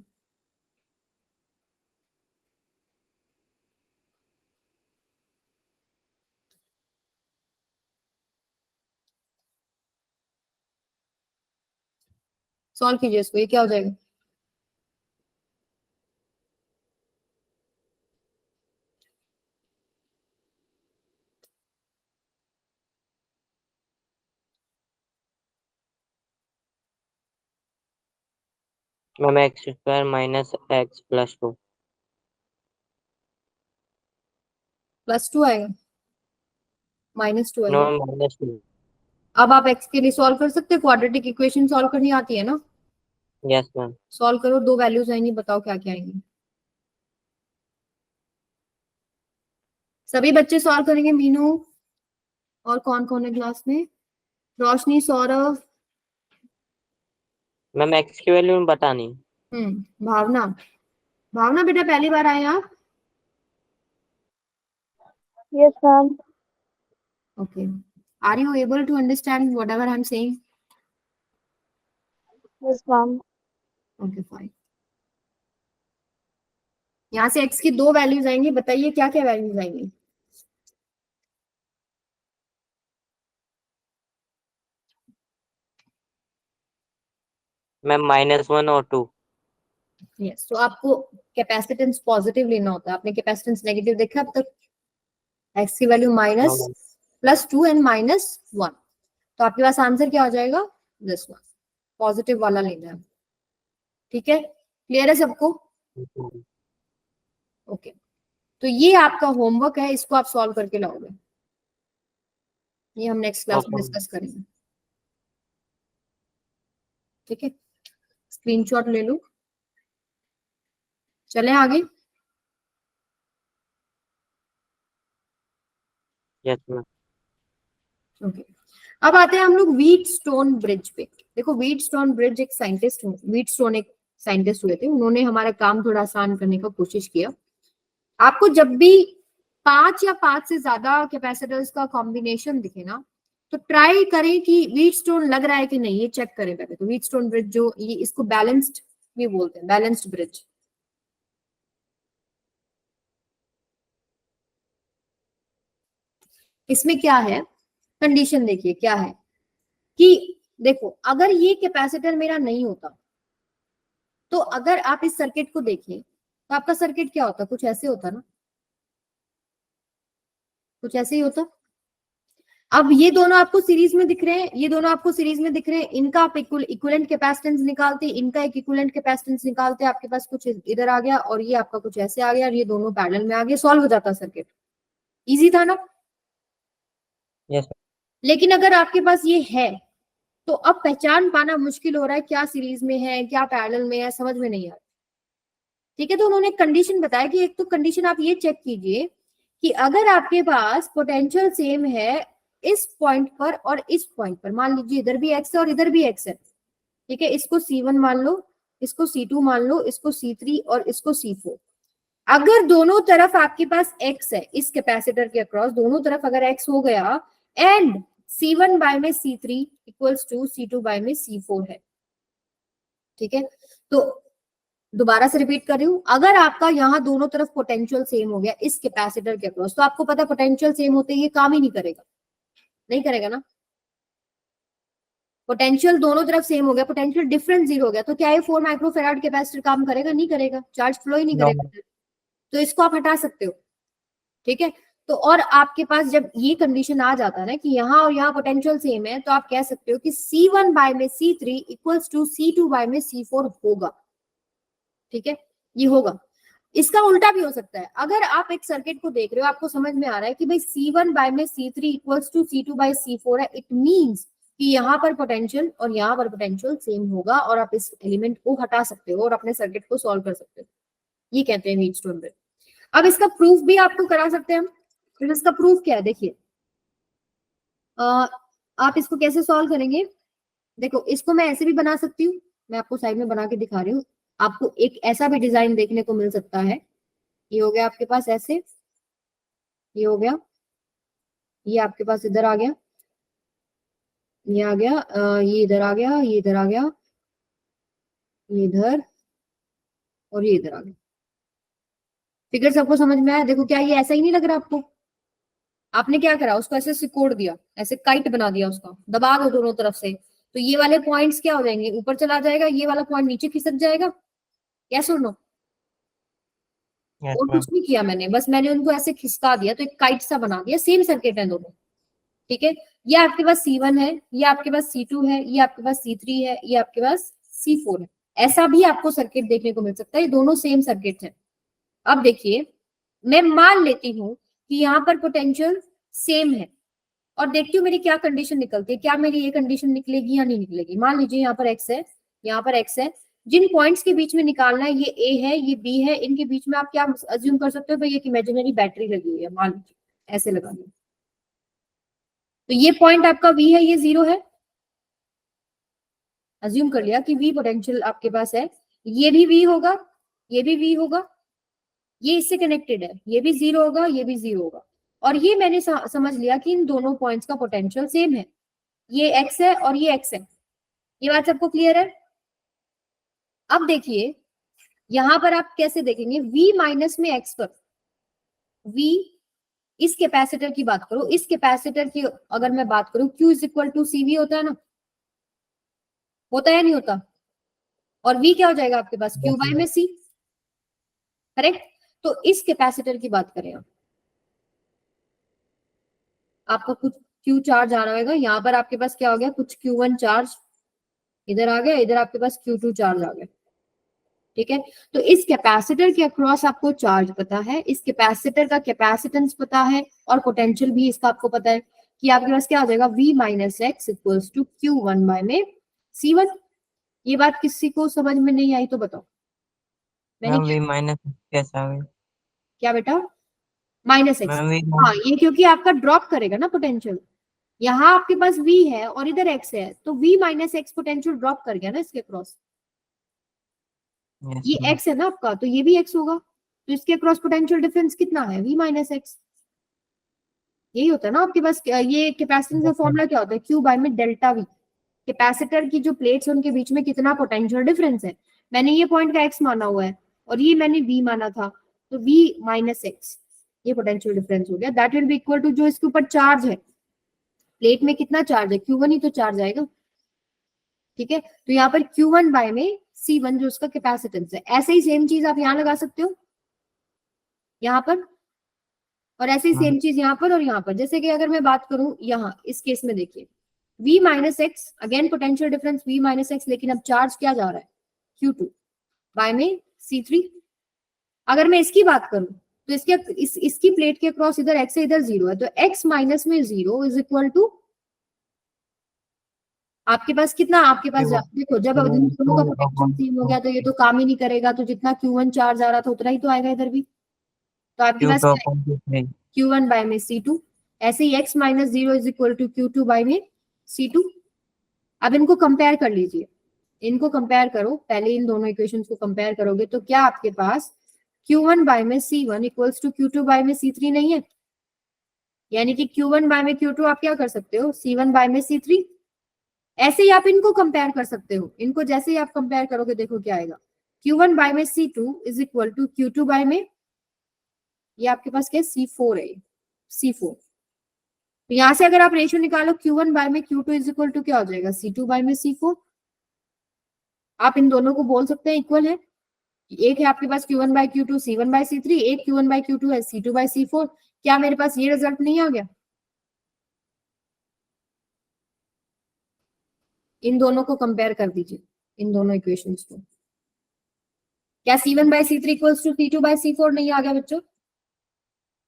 सॉल्व कीजिए इसको, ये क्या हो जाएगा? Ma'am x² minus x plus 2। +2 आएगा, -2 नो आएगा। मैम, -2। अब आप एक्स के लिए सॉल्व कर सकते हैं, क्वाड्रेटिक इक्वेशन सॉल्व करनी आती है ना? Yes ma'am. सॉल्व करो, दो वैल्यूज आएंगी, बताओ क्या क्या आएंगी। सभी बच्चे सॉल्व करेंगे, मीनू और कौन कौन है क्लास में? रोशनी, सौरभ, मैम x की वैल्यू में बतानी। भावना। भावना बेटा पहली बार आए आप? Yes, ma'am. Okay, are you able to understand whatever I am saying? Yes, ma'am. Okay fine. यहाँ से एक्स की दो वैल्यूज आएंगी, बताइए क्या क्या वैल्यूज आएंगी। मैम -1 और 2। यस, तो आपको कैपेसिटेंस पॉजिटिव लेना होता है, आपने कैपेसिटेंस नेगेटिव देखा अब तक? एक्स की value no minus ma'am. +2 and -1, तो आपके पास आंसर क्या हो जाएगा? दिस वन, पॉजिटिव वाला लेना है। ठीक है, क्लियर है सबको? ओके, तो ये आपका होमवर्क है, इसको आप सॉल्व करके लाओगे, ये हम नेक्स्ट क्लास में ओके मैम। डिस्कस करेंगे। ठीक है, स्क्रीनशॉट ले लो, चले आगे। Yes ma'am. ओके, अब आते हैं हम लोग व्हीट स्टोन ब्रिज पे। देखो व्हीट स्टोन ब्रिज एक साइंटिस्ट, व्हीट स्टोन एक साइंटिस्ट हुए थे, उन्होंने हमारा काम थोड़ा आसान करने का कोशिश किया। आपको जब भी 5 या 5 से ज्यादा कैपेसिटर्स का कॉम्बिनेशन दिखे ना, तो ट्राई करें कि व्हीट स्टोन लग रहा है कि नहीं, ये चेक करें पहले। तो व्हीट स्टोन ब्रिज जो ये, इसको बैलेंस्ड भी बोलते हैं, बैलेंस्ड ब्रिज। इसमें क्या है, कंडीशन देखिए क्या है कि देखो अगर ये कैपेसिटर मेरा नहीं होता, तो अगर आप इस सर्किट को देखें तो आपका सर्किट क्या होता, कुछ ऐसे होता ना, कुछ ऐसे ही होता। अब ये दोनों आपको सीरीज में दिख रहे हैं, ये दोनों आपको सीरीज में दिख रहे हैं, इनका आप इक्विवेलेंट कैपेसिटेंस निकालते, इनका एक इक्विवेलेंट कैपेसिटेंस निकालते, आपके पास कुछ इधर आ गया और ये आपका कुछ ऐसे आ गया और ये दोनों पैरेलल में आ गए, सॉल्व हो जाता सर्किट। इजी था ना? यस लेकिन अगर आपके पास ये है तो अब पहचान पाना मुश्किल हो रहा है, क्या सीरीज में है क्या पैरेलल में है, समझ में नहीं आ रहा। ठीक है, तो उन्होंने कंडीशन बताया कि एक तो कंडीशन आप ये चेक कीजिए कि अगर आपके पास पोटेंशियल सेम है इस पॉइंट पर और इस पॉइंट पर, मान लीजिए इधर भी एक्स है और इधर भी एक्स है, ठीक है, इसको C1 मान लो, इसको C2 मान लो, इसको C3 और इसको C4। अगर दोनों तरफ आपके पास x है, इस कैपेसिटर के अक्रॉस दोनों तरफ अगर x हो गया एंड C1 बाय में C3 equals to C2 bye में C4 है, ठीक है। तो दोबारा से रिपीट कर रही हूं, अगर आपका यहाँ दोनों तरफ पोटेंशियल सेम हो गया इस कैपेसिटर के अक्रॉस, तो आपको पता है पोटेंशियल सेम होते ये काम ही नहीं करेगा, नहीं करेगा ना। पोटेंशियल दोनों तरफ सेम हो गया, पोटेंशियल डिफरेंस 0 हो गया, तो क्या ये 4 माइक्रोफेराड कैपेसिटर काम करेगा? नहीं करेगा, चार्ज फ्लो ही नहीं नो करेगा। तो इसको आप हटा सकते हो, ठीक है। तो और आपके पास जब ये कंडीशन आ जाता है ना कि यहाँ और यहाँ पोटेंशियल सेम है, तो आप कह सकते हो कि C1 बाय में C3 equals to C2 bye में C4 होगा, ठीक है, ये होगा। इसका उल्टा भी हो सकता है, अगर आप एक सर्किट को देख रहे हो, आपको समझ में आ रहा है कि भाई C1 बाय में C3 equals to C2 bye C4 है, इट मींस कि यहाँ पर पोटेंशियल और यहाँ पर पोटेंशियल सेम होगा और आप इस एलिमेंट को हटा सकते हो और अपने सर्किट को सॉल्व कर सकते हो। ये कहते हैं व्हीटस्टोन ब्रिज। अब इसका प्रूफ भी आपको करा सकते हैं हम। फिर इसका प्रूफ क्या है, देखिए आप इसको कैसे सॉल्व करेंगे। देखो इसको मैं ऐसे भी बना सकती हूँ, मैं आपको साइड में बना के दिखा रही हूँ। आपको एक ऐसा भी डिजाइन देखने को मिल सकता है, ये हो गया आपके पास ऐसे, ये हो गया, ये आपके पास इधर आ गया, ये आ गया, ये इधर आ गया, ये इधर आ गया, ये इधर और ये इधर आ गया। फिगर सबको समझ में आया? देखो क्या ये ऐसा ही नहीं लग रहा आपको? आपने क्या करा, उसको ऐसे सिकोड़ दिया, ऐसे काइट बना दिया, उसका दबा दो दोनों तरफ से, तो ये वाले पॉइंट्स क्या हो जाएंगे, ऊपर चला जाएगा, ये वाला पॉइंट नीचे खिसक जाएगा। क्या सुनो, यस और मैम कुछ नहीं किया मैंने, बस मैंने उनको ऐसे खिसका दिया, तो एक काइट सा बना दिया। सेम सर्किट है दोनों, ठीक है। ये आपके पास C1 है, ये आपके पास C2 है, ये आपके पास C3 है, ये आपके पास C4 है। ऐसा भी आपको सर्किट देखने को मिल सकता है, ये दोनों सेम सर्किट है। अब देखिए मैं मान लेती हूँ कि यहाँ पर पोटेंशियल सेम है और देखती हूँ मेरी क्या कंडीशन निकलती है, क्या मेरी ये कंडीशन निकलेगी या नहीं निकलेगी। मान लीजिए यहाँ पर x है, यहाँ पर x है, जिन पॉइंट्स के बीच में निकालना है, ये A है, ये B है, इनके बीच में आप क्या अज्यूम कर सकते हो, भाई एक इमेजिनरी बैटरी लगी हुई है, मान लीजिए ऐसे लगा लो। तो ये पॉइंट आपका V है, ये 0 है, अज्यूम कर लिया कि V पोटेंशियल आपके पास है, ये भी V होगा, ये भी V होगा, ये इससे कनेक्टेड है, ये भी 0 होगा, ये भी 0 होगा, और ये मैंने समझ लिया कि इन दोनों पॉइंट्स का पोटेंशियल सेम है, ये x है और ये x है। ये बात सबको क्लियर है? अब देखिए यहां पर आप कैसे देखेंगे, v माइनस में x पर, v इस कैपेसिटर की बात करो, इस कैपेसिटर की अगर मैं बात करूं, q is equal to CV होता है ना, होता है नहीं होता, और v क्या हो जाएगा आपके पास, q बाय में c, करेक्ट। तो इस कैपेसिटर की बात करें, आपका कुछ Q चार्ज आ रहा होगा, यहाँ पर आपके पास क्या हो गया, कुछ Q1 चार्ज इधर आ गया, इधर आपके पास Q2 चार्ज आ गया, ठीक है। तो इस कैपेसिटर के अक्रॉस आपको चार्ज पता है, इस कैपेसिटर का कैपेसिटेंस पता है, और पोटेंशियल भी इसका आपको पता है कि आपके पास क्या आ जाएगा, V minus x equals to Q1 by में C1। ये बात किसी को समझ में नहीं आई तो बताओ। मैंने मैम V माइनस कैसा है? क्या बेटा, माइनस एक्स, मैम V हाँ ये क्योंकि आपका ड्रॉप करेगा ना पोटेंशियल, यहाँ आपके पास V है और इधर x है, तो V minus x potential drop कर गया ना इसके क्रॉस, यस ये मैम x है ना आपका, तो ये भी x होगा, तो इसके क्रॉस पोटेंशियल डिफरेंस कितना है, V माइनस एक्स। यही होता है ना आपके पास, ये कैपेसिटेंस का फॉर्मूला क्या होता है, Q बाय में डेल्टा V, कैपेसिटर की जो प्लेट्स है उनके बीच में कितना पोटेंशियल डिफरेंस है। मैंने ये पॉइंट का x माना हुआ है और ये मैंने V माना था, तो V माइनस एक्स ये पोटेंशियल डिफरेंस हो गया, that will be equal to जो इसके ऊपर चार्ज है, प्लेट में कितना चार्ज है, Q1 ही तो चार्ज आएगा, ठीक है, तो यहाँ पर Q1 बाय में C1 जो उसका कैपेसिटेंस है, ऐसे ही सेम चीज आप यहाँ लगा सकते हो यहाँ पर, और ऐसे ही सेम चीज यहाँ पर और यहाँ पर। जैसे कि अगर मैं बात करूं यहाँ इस केस में, देखिए V minus x, again potential difference V minus x, लेकिन अब चार्ज क्या जा रहा है Q2 बाय में C3। अगर मैं इसकी बात करूं तो इसकी प्लेट के अक्रॉस इधर x है इधर 0 है, तो x माइनस में 0 इज इक्वल टू आपके पास कितना, आपके पास देखो जब इन दोनों का पोटेंशियल सेम हो गया तो ये तो काम ही नहीं करेगा, तो जितना Q1 चार्ज आ रहा था उतना ही तो आएगा इधर भी, तो आपके पास Q1 बाय में C2। ऐसे ही x minus 0 is equal to Q2 by में C2। अब इनको कंपेयर कर लीजिए, इनको कंपेयर करो, पहले इन दोनों इक्वेशंस को कंपेयर करोगे तो क्या आपके पास Q1 बाय में C1 equals to Q2 by में C3 नहीं है, यानी कि Q1 बाय में Q2 आप क्या कर सकते हो C1 बाय में C3। ऐसे ही आप इनको कंपेयर कर सकते हो, इनको जैसे ही आप कंपेयर करोगे देखो क्या आएगा, Q1 बाय में C2 is equal to Q2 by में, ये आपके पास क्या C4 है, C4। तो यहां से अगर आप रेशियो निकालो Q1 बाय में Q2 इज इक्वल टू क्या हो जाएगा C2 बाय में C4। आप इन दोनों को बोल सकते हैं इक्वल है, एक है आपके पास Q1 bye Q2 C1 bye C3, एक Q1 बाय Q2 है C2 बाय C4। क्या मेरे पास ये रिजल्ट नहीं आ गया? इन दोनों को कंपेयर कर दीजिए, इन दोनों इक्वेशंस को, क्या C1 bye C3 equals to C2 bye C4 नहीं आ गया बच्चों?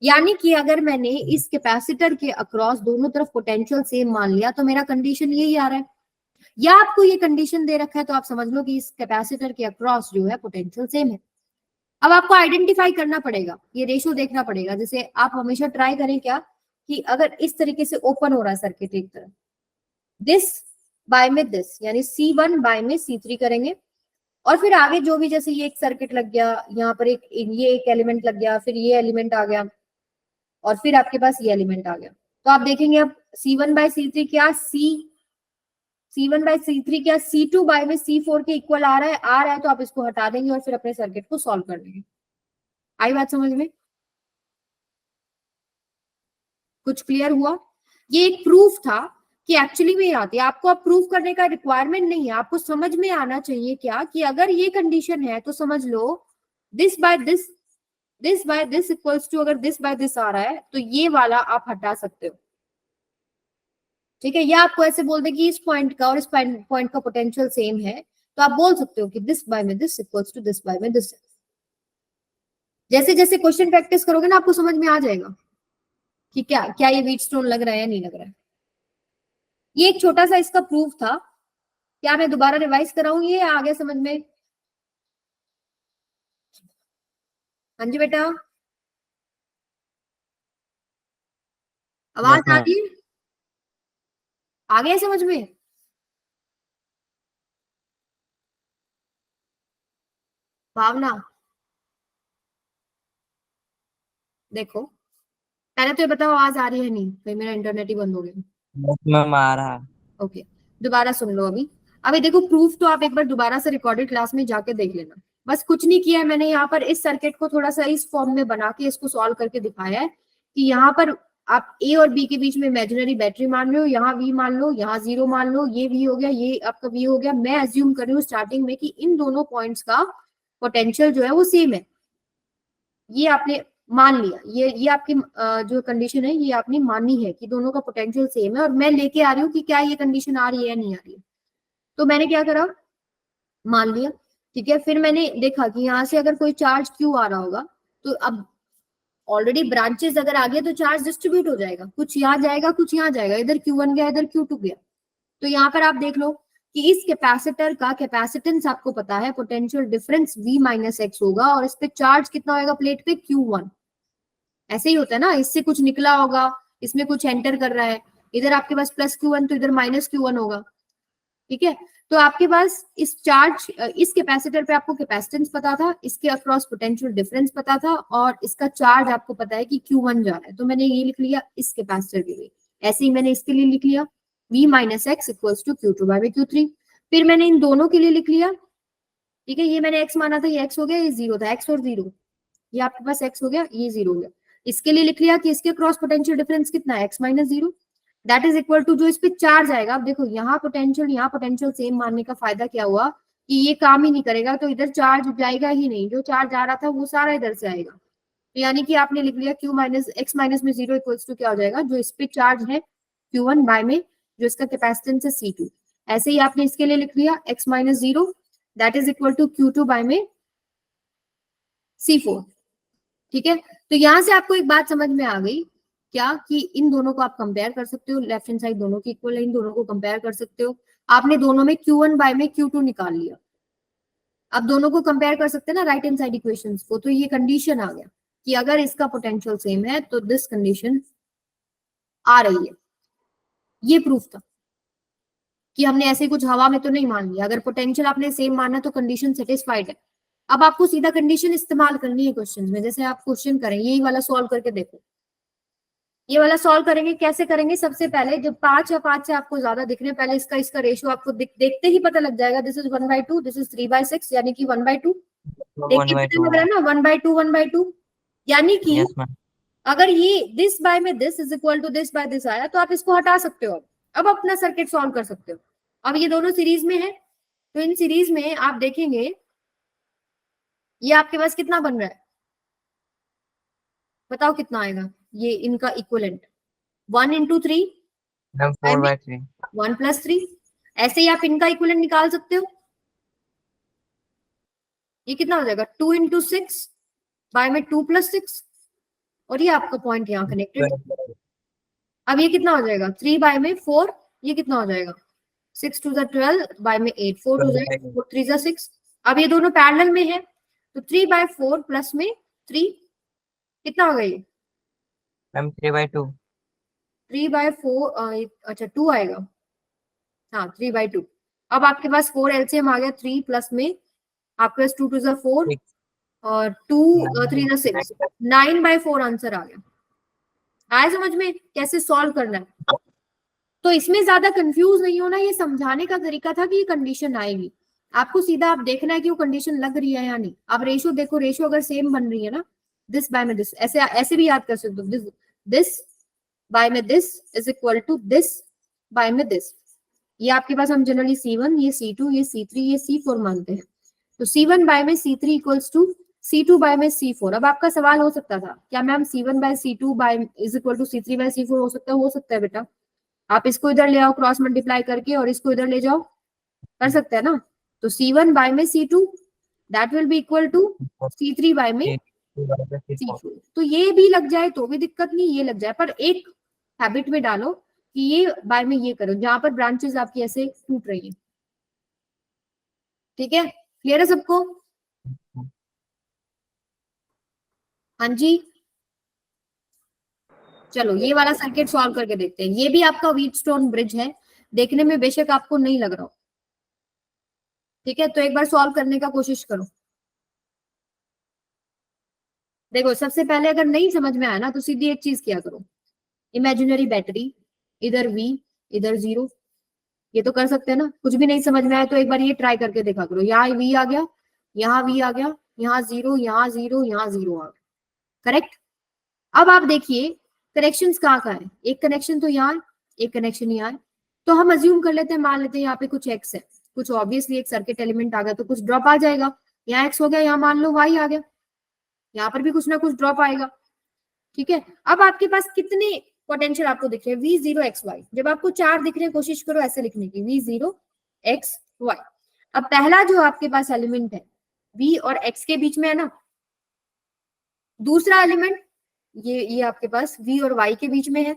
यानी कि अगर मैंने इस कैपेसिटर के अक्रॉस दोनों तरफ पोटेंशियल सेम मान लिया तो मेरा कंडीशन यही आ रहा है, या आपको ये कंडीशन दे रखा है तो आप समझ लो कि इस कैपेसिटर के अक्रॉस जो है पोटेंशियल सेम है। अब आपको आइडेंटिफाई करना पड़ेगा, ये रेशियो देखना पड़ेगा। जैसे आप हमेशा ट्राई करें क्या कि अगर इस तरीके से ओपन हो रहा है सर्किट एक तरफ, दिस बाय में दिस, यानी C1 बाय में C3 करेंगे, और फिर आगे जो भी, जैसे ये एक सर्किट लग गया, यहाँ पर ये एक एलिमेंट लग गया, फिर ये एलिमेंट आ गया, और फिर आपके पास ये एलिमेंट आ गया, तो आप देखेंगे अब C1 बाय C3 क्या C1 बाय C3 क्या C2 बाय में C4 के इक्वल आ रहा है, तो आप इसको हटा देंगे और फिर अपने सर्किट को सॉल्व कर देंगे। आई बात समझ में? कुछ क्लियर हुआ? ये एक प्रूफ था कि एक्चुअली में आती है, आपको अब प्रूफ करने का रिक्वायरमेंट नहीं है, आपको समझ में आना चाहिए क्या कि अगर ये कंडीशन है तो समझ लो this by this equals to, अगर दिस बाय दिस आ रहा है तो ये वाला आप हटा सकते हो, ठीक है। या आपको ऐसे बोल दे कि इस पॉइंट का और इस पॉइंट का पोटेंशियल सेम है, तो आप बोल सकते हो कि दिस बाय में this equals to this by में दिस। जैसे जैसे क्वेश्चन प्रैक्टिस करोगे ना आपको समझ में आ जाएगा कि क्या क्या ये व्हीटस्टोन लग रहा है या नहीं लग रहा है। ये एक छोटा सा इसका प्रूफ था, क्या मैं दोबारा रिवाइज कराऊंगी या आ गया समझ में? हाँ जी बेटा, आवाज आ रही है? आ गया समझ में? भावना देखो, पहले तो ये बताओ आवाज आ रही है नहीं, फिर मेरा इंटरनेट ही बंद हो गया। मैम आ रहा है। ओके, दोबारा सुन लो। अभी देखो प्रूफ तो आप एक बार दोबारा से रिकॉर्डेड क्लास में जाके देख लेना। बस कुछ नहीं किया है मैंने, यहाँ पर इस सर्किट को थोड़ा सा इस फॉर्म में बना के इसको सॉल्व करके दिखाया है कि यहाँ पर आप ए और बी के बीच में इमेजिनरी बैटरी मान रहे हो, यहाँ वी मान लो, यहाँ 0 मान लो, ये वी हो गया, ये आपका वी हो गया। मैं अज्यूम कर रही हूँ स्टार्टिंग में कि इन दोनों पॉइंट्स का पोटेंशियल जो है वो सेम है, ये आपने मान लिया। ये आपकी जो कंडीशन है ये आपने मानी है कि दोनों का पोटेंशियल सेम है, और मैं लेके आ रही हूँ कि क्या ये कंडीशन आ रही है या नहीं आ रही है। तो मैंने क्या करा, मान लिया, ठीक है। फिर मैंने देखा कि यहाँ से अगर कोई चार्ज क्यू आ रहा होगा तो अब ऑलरेडी ब्रांचेस अगर आ गए तो चार्ज डिस्ट्रीब्यूट हो जाएगा, कुछ यहाँ जाएगा कुछ यहाँ जाएगा, इधर Q1 गया इधर Q2 गया। तो यहाँ पर आप देख लो कि इस कैपेसिटर का कैपेसिटेंस आपको पता है, potential difference V minus x होगा, और इस पे चार्ज कितना होगा प्लेट पे Q1। ऐसे ही होता है ना, इससे कुछ निकला होगा, इसमें कुछ एंटर कर रहा है, इधर आपके पास प्लस Q1 तो इधर माइनस Q1 होगा, ठीक है। तो आपके पास इस चार्ज, इस कैपेसिटर पे आपको कैपेसिटेंस पता था, इसके अक्रॉस पोटेंशियल डिफरेंस पता था, और इसका चार्ज आपको पता है कि Q1 जा रहा है, तो मैंने ये लिख लिया इस कैपेसिटर के लिए। ऐसे ही मैंने इसके लिए लिख लिया V minus x equals to Q2 by Q3। फिर मैंने इन दोनों के लिए लिख लिया, ठीक है। ये मैंने x माना था, ये x हो गया, ये 0 था, x और 0, ये आपके पास x हो गया, ये 0 हो गया। इसके लिए लिख लिया कि इसके क्रॉस पोटेंशियल डिफरेंस कितना है, x minus 0। That is equal to जो इस पे चार्ज आएगा। अब देखो यहाँ पोटेंशियल सेम मानने का फायदा क्या हुआ कि ये काम ही नहीं करेगा, तो इधर चार्ज जाएगा ही नहीं, जो चार्ज आ रहा था वो सारा इधर से आएगा। तो यानी कि आपने लिख लिया q माइनस एक्स माइनस में 0 इक्वल्स टू क्या हो जाएगा, जो इस पे चार्ज है q1 बाय में जो इसका कैपेसिटेंस है c2। ऐसे ही आपने इसके लिए लिख लिया x minus 0 that is equal to q2 by में c4। ठीक है, तो यहां से आपको एक बात समझ में आ गई क्या, कि इन दोनों को आप कंपेयर कर सकते हो, लेफ्ट हैंड साइड दोनों की इक्वल है, इन दोनों को कंपेयर कर सकते हो। आपने दोनों में q1 बाय में q2 निकाल लिया। अब दोनों को कंपेयर कर सकते हैं ना राइट हैंड साइड इक्वेशंस को, तो ये कंडीशन आ गया कि अगर इसका पोटेंशियल सेम है तो दिस कंडीशन आ रही है। ये प्रूफ था कि हमने ऐसे कुछ हवा में तो नहीं मान लिया, अगर पोटेंशियल आपने सेम माना तो कंडीशन सेटिस्फाइड है। अब आपको सीधा कंडीशन इस्तेमाल करनी है क्वेश्चन में। जैसे आप क्वेश्चन करें, यही वाला सॉल्व करके देखो, ये वाला सॉल्व करेंगे। कैसे करेंगे, सबसे पहले जब 5 या 5 से आपको ज्यादा दिख रहे हैं, पहले इसका रेशियो आपको देखते ही पता लग जाएगा। दिस इज 1/2, दिस इज 3/6, यानी कि 1/2। देखिए पता लग रहा है ना, 1/2 1/2, यानी कि यस मैम। अगर ये दिस बाय में this is equal to this by this आया तो आप इसको हटा सकते हो। अब अपना सर्किट सॉल्व कर सकते हो। अब ये दोनों सीरीज में है, तो इन सीरीज में आप देखेंगे ये आपके पास कितना बन रहा है, बताओ कितना आएगा ये इनका इक्विवेलेंट। 1 into 3 ma'am 4/3। 1 plus 3। ऐसे ही आप इनका इक्विवेलेंट निकाल सकते हो। ये कितना हो जाएगा, 2 into 6 बाय में 2 plus 6, और ये आपका पॉइंट यहाँ कनेक्टेड। अब ये कितना हो जाएगा, 3 बाय में 4, ये कितना हो जाएगा 6 to the 12 बाय में 8, 4 to the 4 3 जा 6। अब ये दोनों पैरेलल में है, तो 3/4 प्लस में 3 कितना होगा ये मैम 3/2। 3/4 अच्छा 2 आएगा, हाँ 3/2। अब आपके पास 4 एलसीएम आ गया, 3 प्लस में आपके पास 2 to the 4 और 2 3 जा 6, 9/4 आंसर आ गया। आया समझ में कैसे सॉल्व करना है। तो इसमें ज्यादा कंफ्यूज नहीं होना, ये समझाने का तरीका था कि ये कंडीशन आएगी। आपको सीधा आप देखना है कि वो कंडीशन लग रही है या नहीं। आप रेशो देखो, रेशो अगर सेम बन रही है ना, दिस बाय में दिस, ऐसे ऐसे भी याद कर सकते हो, दिस बाय में this is equal to this by में दिस। ये आपके पास हम जनरली C1, ये C2, ये C3, ये C4 मानते हैं। तो C1 बाय में C3 equals to C2 bye में C4। अब आपका सवाल हो सकता था क्या ma'am C1 by C2 by is equal to C3 by C4 हो सकता है बेटा। आप इसको इधर ले आओ क्रॉस मल्टीप्लाई करके, और इसको इधर ले जाओ, कर सकते हैं ना। तो C1 बाय में C2 that will be equal to C3 by में C4। तो ये भी लग जाए तो भी दिक्कत नहीं, ये लग जाए, पर एक हैबिट में डालो कि ये बाय में ये करो, जहां पर ब्रांचेस आपकी ऐसे टूट रही है। ठीक है, क्लियर है सबको। हाँ जी, चलो ये वाला सर्किट सॉल्व करके देखते हैं। ये भी आपका व्हीटस्टोन ब्रिज है, देखने में बेशक आपको नहीं लग रहा हो। ठीक है, तो एक बार सॉल्व करने का कोशिश करो। देखो सबसे पहले अगर नहीं समझ में आया ना, तो सीधी एक चीज किया करो, इमेजिनरी बैटरी, इधर V इधर 0, ये तो कर सकते हैं ना। कुछ भी नहीं समझ में आया तो एक बार ये ट्राई करके देखा करो। यहाँ V आ गया, यहाँ V आ गया, यहाँ 0, यहाँ 0, यहाँ 0 आ गया, करेक्ट। अब आप देखिए कनेक्शंस कहाँ कहाँ है, एक कनेक्शन तो यहाँ है, एक कनेक्शन यहाँ है। तो हम अज्यूम कर लेते हैं, मान लेते हैं यहाँ पे कुछ X है, कुछ ऑब्वियसली एक सर्किट एलिमेंट आ गया तो कुछ ड्रॉप आ जाएगा। यहाँ X हो गया, यहाँ मान लो Y आ गया, यहाँ पर भी कुछ ना कुछ ड्रॉप आएगा। ठीक है, अब आपके पास कितने पोटेंशियल आपको दिख रहे हैं, V0 XY। जब आपको 4 दिख रहे हैं, कोशिश करो ऐसे लिखने की, V0 XY। अब पहला जो आपके पास एलिमेंट है V और X के बीच में है ना, दूसरा एलिमेंट ये आपके पास V और Y के बीच में है,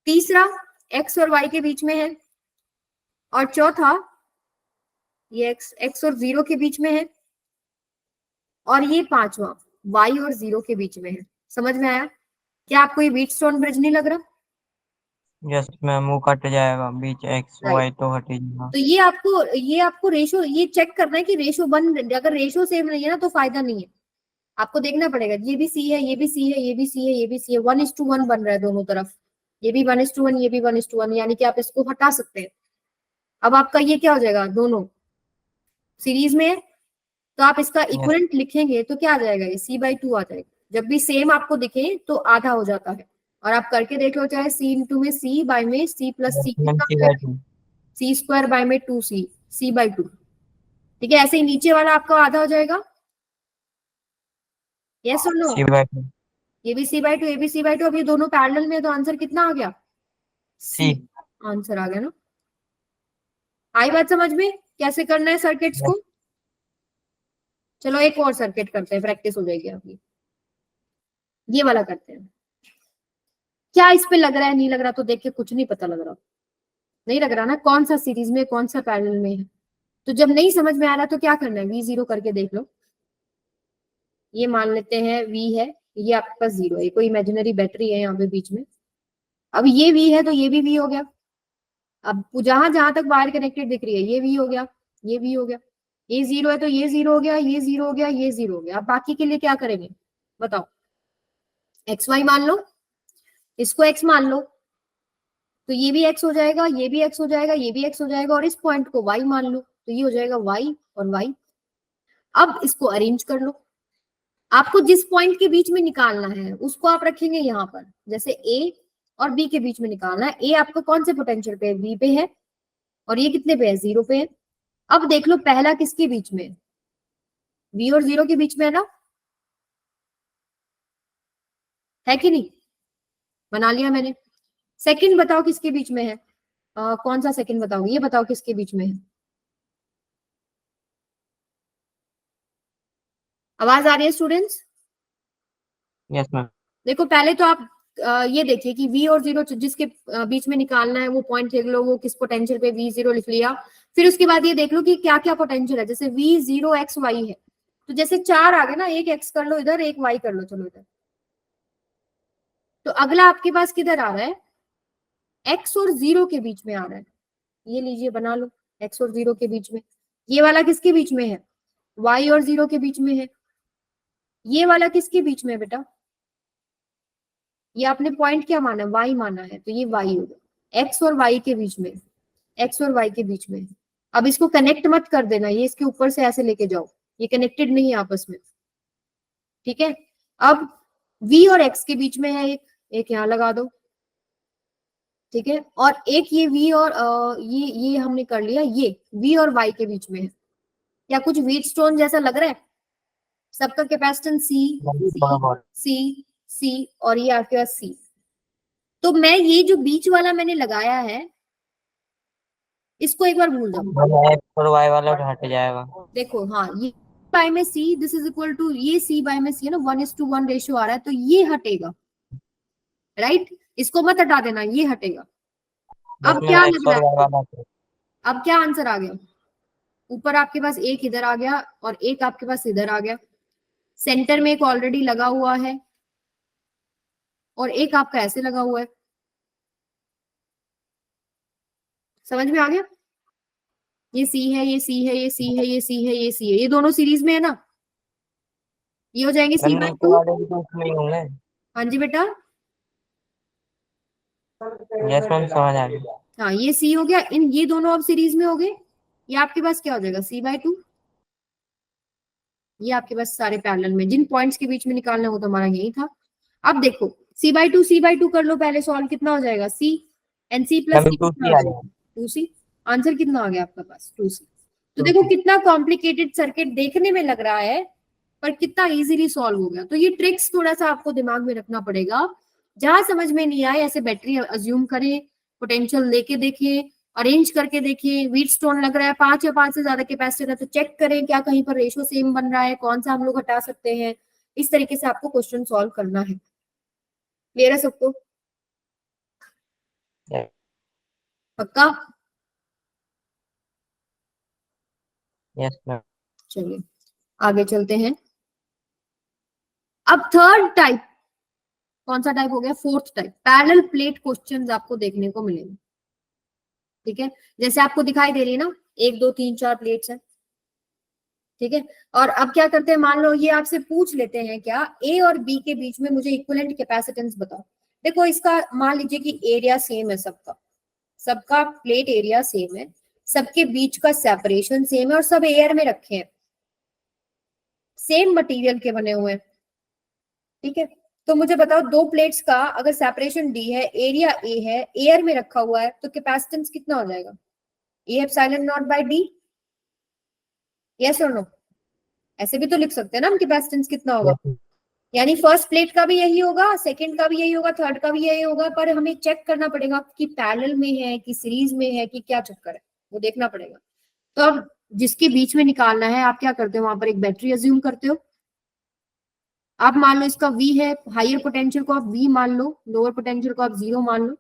तीसरा X और Y के बीच में है, और चौथा ये X और 0 के बीच में है, और ये पांचवा Y और 0 के बीच में है। समझ में आया? क्या आपको ये व्हीटस्टोन ब्रिज नहीं लग रहा? यस मैम, वो कट जाएगा बीच X Y तो हट ही जाएगा। तो ये आपको रेशो ये चेक करना है कि रेशो अगर रेशो सेम नहीं है ना तो फायदा नहीं है। आपको देखना पड़ेगा, ये भी C है, ये भी C है, ये भी C है, ये भी C है, 1:1 बन रहा है दोनों तरफ, ये भी 1:1, ये भी 1:1, यानी कि आप इसको हटा सकते हैं। अब आपका ये क्या हो जाएगा, दोनों सीरीज में है, तो आप इसका इक्विवेलेंट लिखेंगे तो क्या आ जाएगा, ये C/2 आ जाएगा। जब भी सेम आपको दिखे तो आधा हो जाता है, और आप करके देख लो, चाहे सी इंटू में सी बाय में सी प्लस सी मैम कितना सी हो बाई जाएगा, टू। सी स्क्वायर बाय में 2c, सी बाय 2। ठीक है, ऐसे ही नीचे वाला आपका आधा हो जाएगा, यस और नो? C by two. ये भी सी बाय 2, ये भी सी बाय 2। अब ये दोनों पैरेलल में है, तो आंसर कितना आ गया? सी सी। आंसर आ गया ना। आई बात समझ में कैसे करना है सर्किट्स को? चलो एक और सर्किट करते हैं, प्रैक्टिस हो जाएगी आपकी। ये वाला करते हैं। क्या इस पे लग रहा है, नहीं लग रहा? तो देख के कुछ नहीं पता लग रहा, नहीं लग रहा ना कौन सा सीरीज में कौन सा पैरेलल में है। तो जब नहीं समझ में आ रहा तो क्या करना है, V0 करके देख लो। ये मान लेते हैं V है, ये आपके पास 0 है, कोई इमेजिनरी बैटरी है यहाँ पे बीच में। अब ये V है तो ये भी V हो गया। अब जहां जहां तक वायर कनेक्टेड दिख रही है, ये V हो गया, ये V हो गया। ये 0 है तो ये 0 हो गया, ये 0 हो गया, ये 0 हो गया। अब बाकी के लिए क्या करेंगे बताओ? XY मान लो, इसको X मान लो, तो ये भी X हो जाएगा, ये भी X हो जाएगा, ये भी X हो जाएगा, और इस पॉइंट को Y मान लो, तो ये हो जाएगा Y और Y। अब इसको अरेंज कर लो। आपको जिस पॉइंट के बीच में निकालना है उसको आप रखेंगे यहाँ पर, जैसे A और B के बीच में निकालना है। A आपको कौन से पोटेंशियल पे है? B पे है, और ये कितने पे है? 0 पे है। अब देख लो पहला किसके बीच में है? V और 0 के बीच में है ना, है कि नहीं? बना लिया मैंने। सेकंड बताओ किसके बीच में है? कौन सा सेकंड बताओ, ये बताओ किसके बीच में है? आवाज आ रही है स्टूडेंट्स? Yes ma'am. देखो पहले तो आप ये देखिए कि V और 0 जिसके बीच में निकालना है वो पॉइंट देख लो, वो किस पोटेंशियल पे V0 लिख लिया। फिर उसके बाद ये देख लो कि क्या क्या पोटेंशियल है, जैसे V0 XY है, तो जैसे 4 आ गए ना, एक X कर लो इधर, एक Y कर लो, चलो इधर। तो अगला आपके पास किधर आ रहा है? X और 0 के बीच में आ रहा है। ये लीजिए बना लो, X और 0 के बीच में। ये वाला किसके बीच में है? Y और 0 के बीच में है। ये वाला किसके बीच में है बेटा? ये आपने पॉइंट क्या माना? Y माना है, तो ये Y हो गया। X और Y के बीच में, X और Y के बीच में। अब इसको कनेक्ट मत कर देना, ये इसके ऊपर से ऐसे लेके जाओ, ये कनेक्टेड नहीं है आपस में। ठीक है, अब V और X के बीच में है एक यहाँ लगा दो। ठीक है, और एक ये V और ये हमने कर लिया, ये V और Y के बीच में है। क्या कुछ व्हीट स्टोन जैसा लग रहा है? सबका कैपेसिटेंस C C और ये आपके पास C। तो मैं ये जो बीच वाला मैंने लगाया है इसको एक बार भूल जाओ। एक्स और वाई वाला हट जाएगा। देखो हाँ, ये बाय में C, this is equal to, ये C बाय में C है ना, 1:1 रेशियो आ रहा है, तो ये हटेगा, राइट? इसको मत हटा देना, ये हटेगा। अब क्या एक्स लग और रहा वाई है? वाला अब क्या आंसर आ गया? ऊपर आपके पास एक इधर आ गया और एक आपके पास इधर आ गया। सेंटर में एक ऑलरेडी लगा हुआ है और एक आपका ऐसे लगा हुआ है। समझ में आ गया? ये C है, ये C है, ये C है, ये C है, ये C है, ये दोनों सीरीज में है ना, ये हो जाएंगे C बाय नीचे 2। वाले भी तो उसमें ही होंगे। हाँ जी बेटा, यस मैम समझ आ गई। हाँ ये C हो गया, इन ये दोनों अब सीरीज में हो गए। ये आपके पास क्या हो जाएगा? C by 2। ये आपके पास सारे पैरेलल में, जिन पॉइंट्स के बीच में निकालना वो तो हमारा यही था। अब देखो C/2 कर लो पहले सॉल्व, कितना हो जाएगा? C and C plus ma'am C two कितना सी हो आ जाएगा? जाएगा। 2C। आंसर कितना आ गया आपका पास? 2C। तो टू देखो सी। कितना कॉम्प्लिकेटेड सर्किट देखने में लग रहा है, पर कितना इजीली सॉल्व हो गया। तो ये ट्रिक्स थोड़ा सा आपको दिमाग में रखना पड़ेगा। जहां समझ में नहीं आए ऐसे बैटरी अज्यूम करें, पोटेंशियल लेके देखें, अरेंज करके देखिए। व्हीट स्टोन लग रहा है, 5 या 5 से ज्यादा कैपेसिटर है, तो चेक करें क्या कहीं पर रेशो सेम बन रहा है, कौन सा हम लोग हटा सकते हैं। इस तरीके से आपको क्वेश्चन सॉल्व करना है। क्लियर है सबको? पक्का? Yes ma'am. चलिए आगे चलते हैं। अब थर्ड टाइप, कौन सा टाइप हो गया? Fourth type, parallel plate questions आपको देखने को मिलेंगे। ठीक है, जैसे आपको दिखाई दे रही है ना, 1 2 3 4 प्लेट्स है। ठीक है, और अब क्या करते हैं, मान लो ये आपसे पूछ लेते हैं क्या, ए और बी के बीच में मुझे इक्विवेलेंट कैपेसिटेंस बताओ। देखो इसका मान लीजिए कि एरिया सेम है, सबका सबका प्लेट एरिया सेम है, सबके बीच का सेपरेशन सेम है, और सब एयर में रखे हैं, सेम मटेरियल के बने हुए हैं। ठीक है, तो मुझे बताओ, दो प्लेट्स का अगर सेपरेशन डी है, एरिया ए है, एयर में रखा हुआ है, तो कैपेसिटेंस कितना हो जाएगा? A epsilon naught by d, yes और नो? ऐसे भी तो लिख सकते हैं ना हम, कैपेसिटेंस कितना होगा। यानी फर्स्ट प्लेट का भी यही होगा, सेकंड का भी यही होगा, थर्ड का भी यही होगा, पर हमें चेक करना पड़ेगा कि पैरेलल में है कि सीरीज में है कि क्या चक्कर है, वो देखना पड़ेगा। तो अब जिसके बीच में निकालना है, आप क्या करते हो, वहां पर एक बैटरी अज्यूम करते हो। आप मान लो इसका V है, हायर पोटेंशियल को आप V मान लो, लोअर पोटेंशियल को आप 0 मान लो।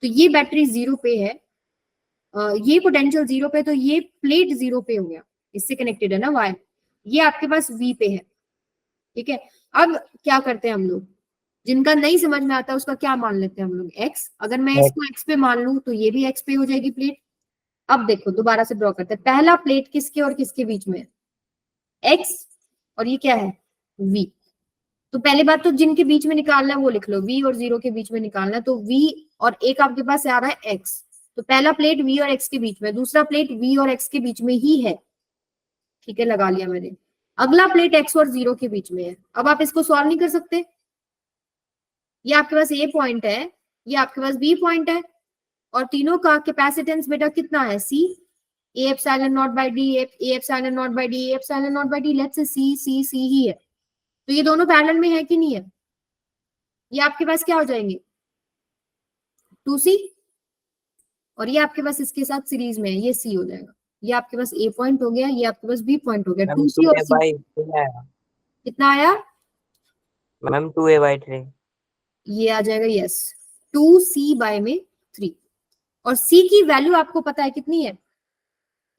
तो ये बैटरी 0 पे है, ये पोटेंशियल 0 पे, तो ये प्लेट 0 पे हो गया, इससे कनेक्टेड है ना वायर, ये आपके पास V पे है, ठीक है। अब क्या करते हैं हम लोग, जिनका नहीं समझ में आता उसका क्या मान लेते हैं हम लोग, x। अगर मैं इसको x पे मान लूं तो ये भी x पे हो जाएगी प्लेट। अब देखो दोबारा से ड्रॉ करते हैं, पहला प्लेट किसके और किसके बीच में है, x, और ये क्या है, v। तो पहले बात तो जिनके बीच में निकालना है वो लिख लो, v और 0 के बीच में निकालना है, तो v और एक आपके पास आ रहा है x, तो पहला प्लेट v और x के बीच में, दूसरा प्लेट v और x के बीच में ही है, ठीक है, लगा लिया मैंने। अगला प्लेट x और 0 के बीच में है। अब आप इसको सॉल्व नहीं कर सकते, ये आपके पास a पॉइंट है, ये आपके पास b पॉइंट है, और तीनों का कैपेसिटेंस बेटा कितना है, c, a epsilon naught by d, a epsilon naught by d, a epsilon naught by d, let's say c ही है। तो ये दोनों पैरेलल में है कि नहीं है, ये आपके पास क्या हो जाएंगे, 2c, और ये आपके पास इसके साथ सीरीज में है, ये c हो जाएगा। ये आपके पास a पॉइंट हो गया, ये आपके पास b पॉइंट हो गया, 2c और c कितना आया मैम 2a/3, ये आ जाएगा, यस, 2c बाय में 3, और c की वैल्यू आपको पता है कितनी है,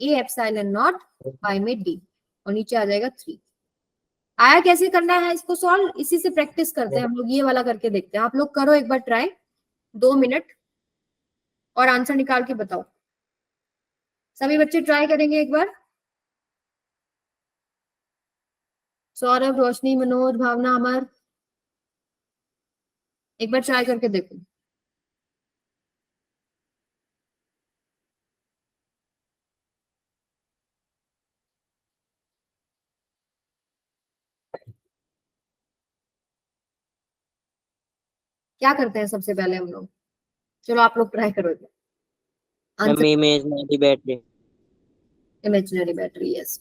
a एप्सिलॉन नॉट बाय में d, और नीचे आ जाएगा 3। आया कैसे करना है इसको सॉल्व, इसी से प्रैक्टिस करते हैं हम लोग, ये वाला करके देखते हैं। आप लोग करो एक बार ट्राई, 2 मिनट, और आंसर निकाल के बताओ। सभी बच्चे ट्राई करेंगे एक बार, सौरभ, रोशनी, मनोज, भावना, अमर, एक बार ट्राई करके देखो। क्या करते हैं सबसे पहले हम लोग, चलो आप लोग ट्राई करो। Answer, imaginary battery, imaginary battery, yes,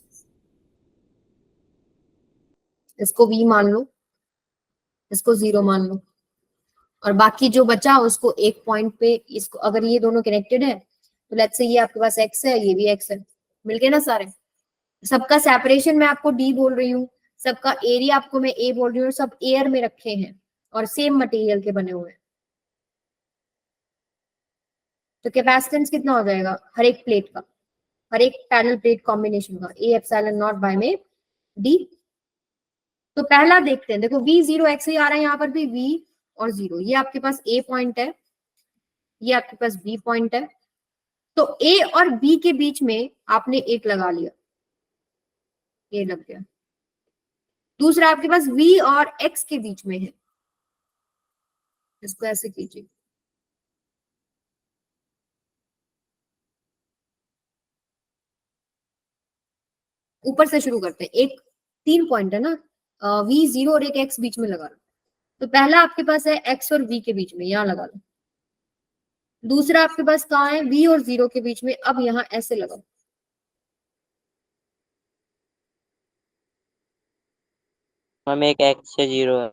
इसको V मान लो, इसको 0 मान लो, और बाकी जो बचा उसको एक पॉइंट पे, इसको अगर ये दोनों कनेक्टेड है तो लेट्स से ये आपके पास x है, ये भी x है, मिलके ना सारे। सबका सेपरेशन मैं आपको d बोल रही हूँ, सबका एरिया आपको मैं a बोल रही हूँ, सब एयर में रखे हैं और सेम मटेरियल के बने हुए हैं। तो कैपेसिटेंस कितना हो जाएगा हर एक प्लेट का, हर एक पैरेलल प्लेट कॉम्बिनेशन का, a एप्सिलॉन नॉट बाय में d। तो पहला देखते हैं, देखो v 0 x ही आ रहा है, यहाँ पर भी v और 0, ये आपके पास a पॉइंट है, ये आपके पास b पॉइंट है, तो a और b के बीच में आपने एक लगा लिया, ये लग गया। दूसरा आपके पास v और x के बीच में है, इसको ऐसे कीजिए, ऊपर से शुरू करते हैं, एक 3 पॉइंट है ना, v 0 और एक x बीच में लगा लो। तो पहला आपके पास है x और v के बीच में, यहां लगा लो। दूसरा आपके पास कहाँ है, v और 0 के बीच में, अब यहाँ ऐसे लगाओ। मैम एक x से 0 है,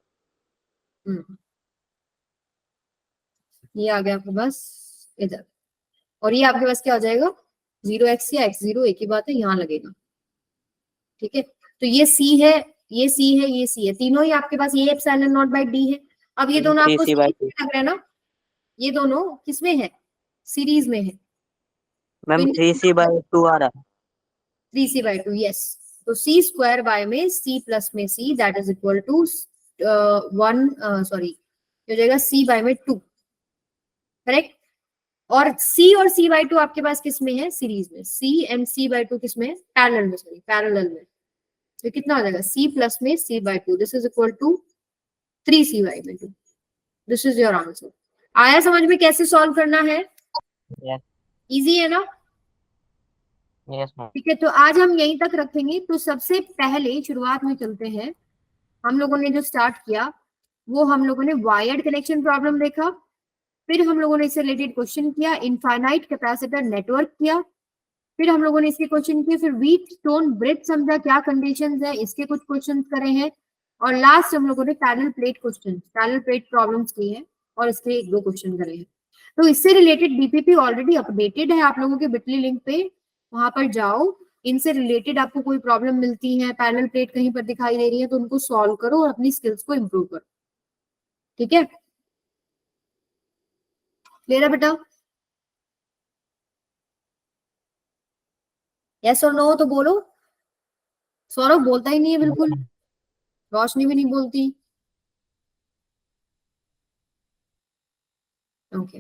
ये आ गया आपके पास इधर, और ये आपके पास क्या हो जाएगा, 0x या x0 एक ही बात है, यहाँ लगेगा, ठीक है। तो ये c है, ये c है, ये c है, तीनों ही आपके पास ये एप्सिलॉन नॉट बाय d है। अब ये दोनों आपको 3c/2 सीरीज में लग रहा है ना, ये दोनों किसमें है, सीरीज में है, मैम 3c/2 आ रहा है। 3c/2, yes. तो c स्क्वायर बाय में c प्लस में c, that is equal to 1, sorry, हो जाएगा c बाय में 2, करेक्ट। और c और c/2 आपके पास किस में है, सीरीज में, c एंड c/2 किस में है, पैरेलल में, सॉरी पैरेलल में। तो कितना हो जाएगा, c प्लस में c/2, this is equal to 3c/2, this is your answer. आया समझ में कैसे सॉल्व करना है, यस इजी है ना, यस मैम। ठीक है। तो आज हम यहीं तक रखेंगे। तो सबसे पहले शुरुआत में चलते हैं, हम लोगों ने जो स्टार्ट किया वो हम लोगों ने वायर्ड कनेक्शन प्रॉब्लम देखा, फिर हम लोगों ने इससे रिलेटेड क्वेश्चन किया, इनफाइनाइट कैपेसिटर नेटवर्क किया, फिर हम लोगों ने इसके क्वेश्चन किए, फिर वीट स्टोन ब्रिज समझा क्या कंडीशंस है, इसके कुछ क्वेश्चन करे हैं, और लास्ट हम लोगों ने parallel plate question, parallel plate problems की हैं और इसके 1-2 क्वेश्चन करे हैं। तो इससे रिलेटेड डीपीपी ऑलरेडी अपडेटेड है आप लोगों के बिटली लिंक पे, वहां पर जाओ, इनसे रिलेटेड आपको कोई प्रॉब्लम मिलती है, पैरेलल प्लेट कहीं पर दिखाई दे रही है तो उनको सॉल्व करो और अपनी स्किल्स को इम्प्रूव करो। ठीक है, क्लियर है बेटा? यस और नो तो बोलो। सौरभ बोलता ही नहीं है बिल्कुल, रोशनी भी नहीं बोलती। ओके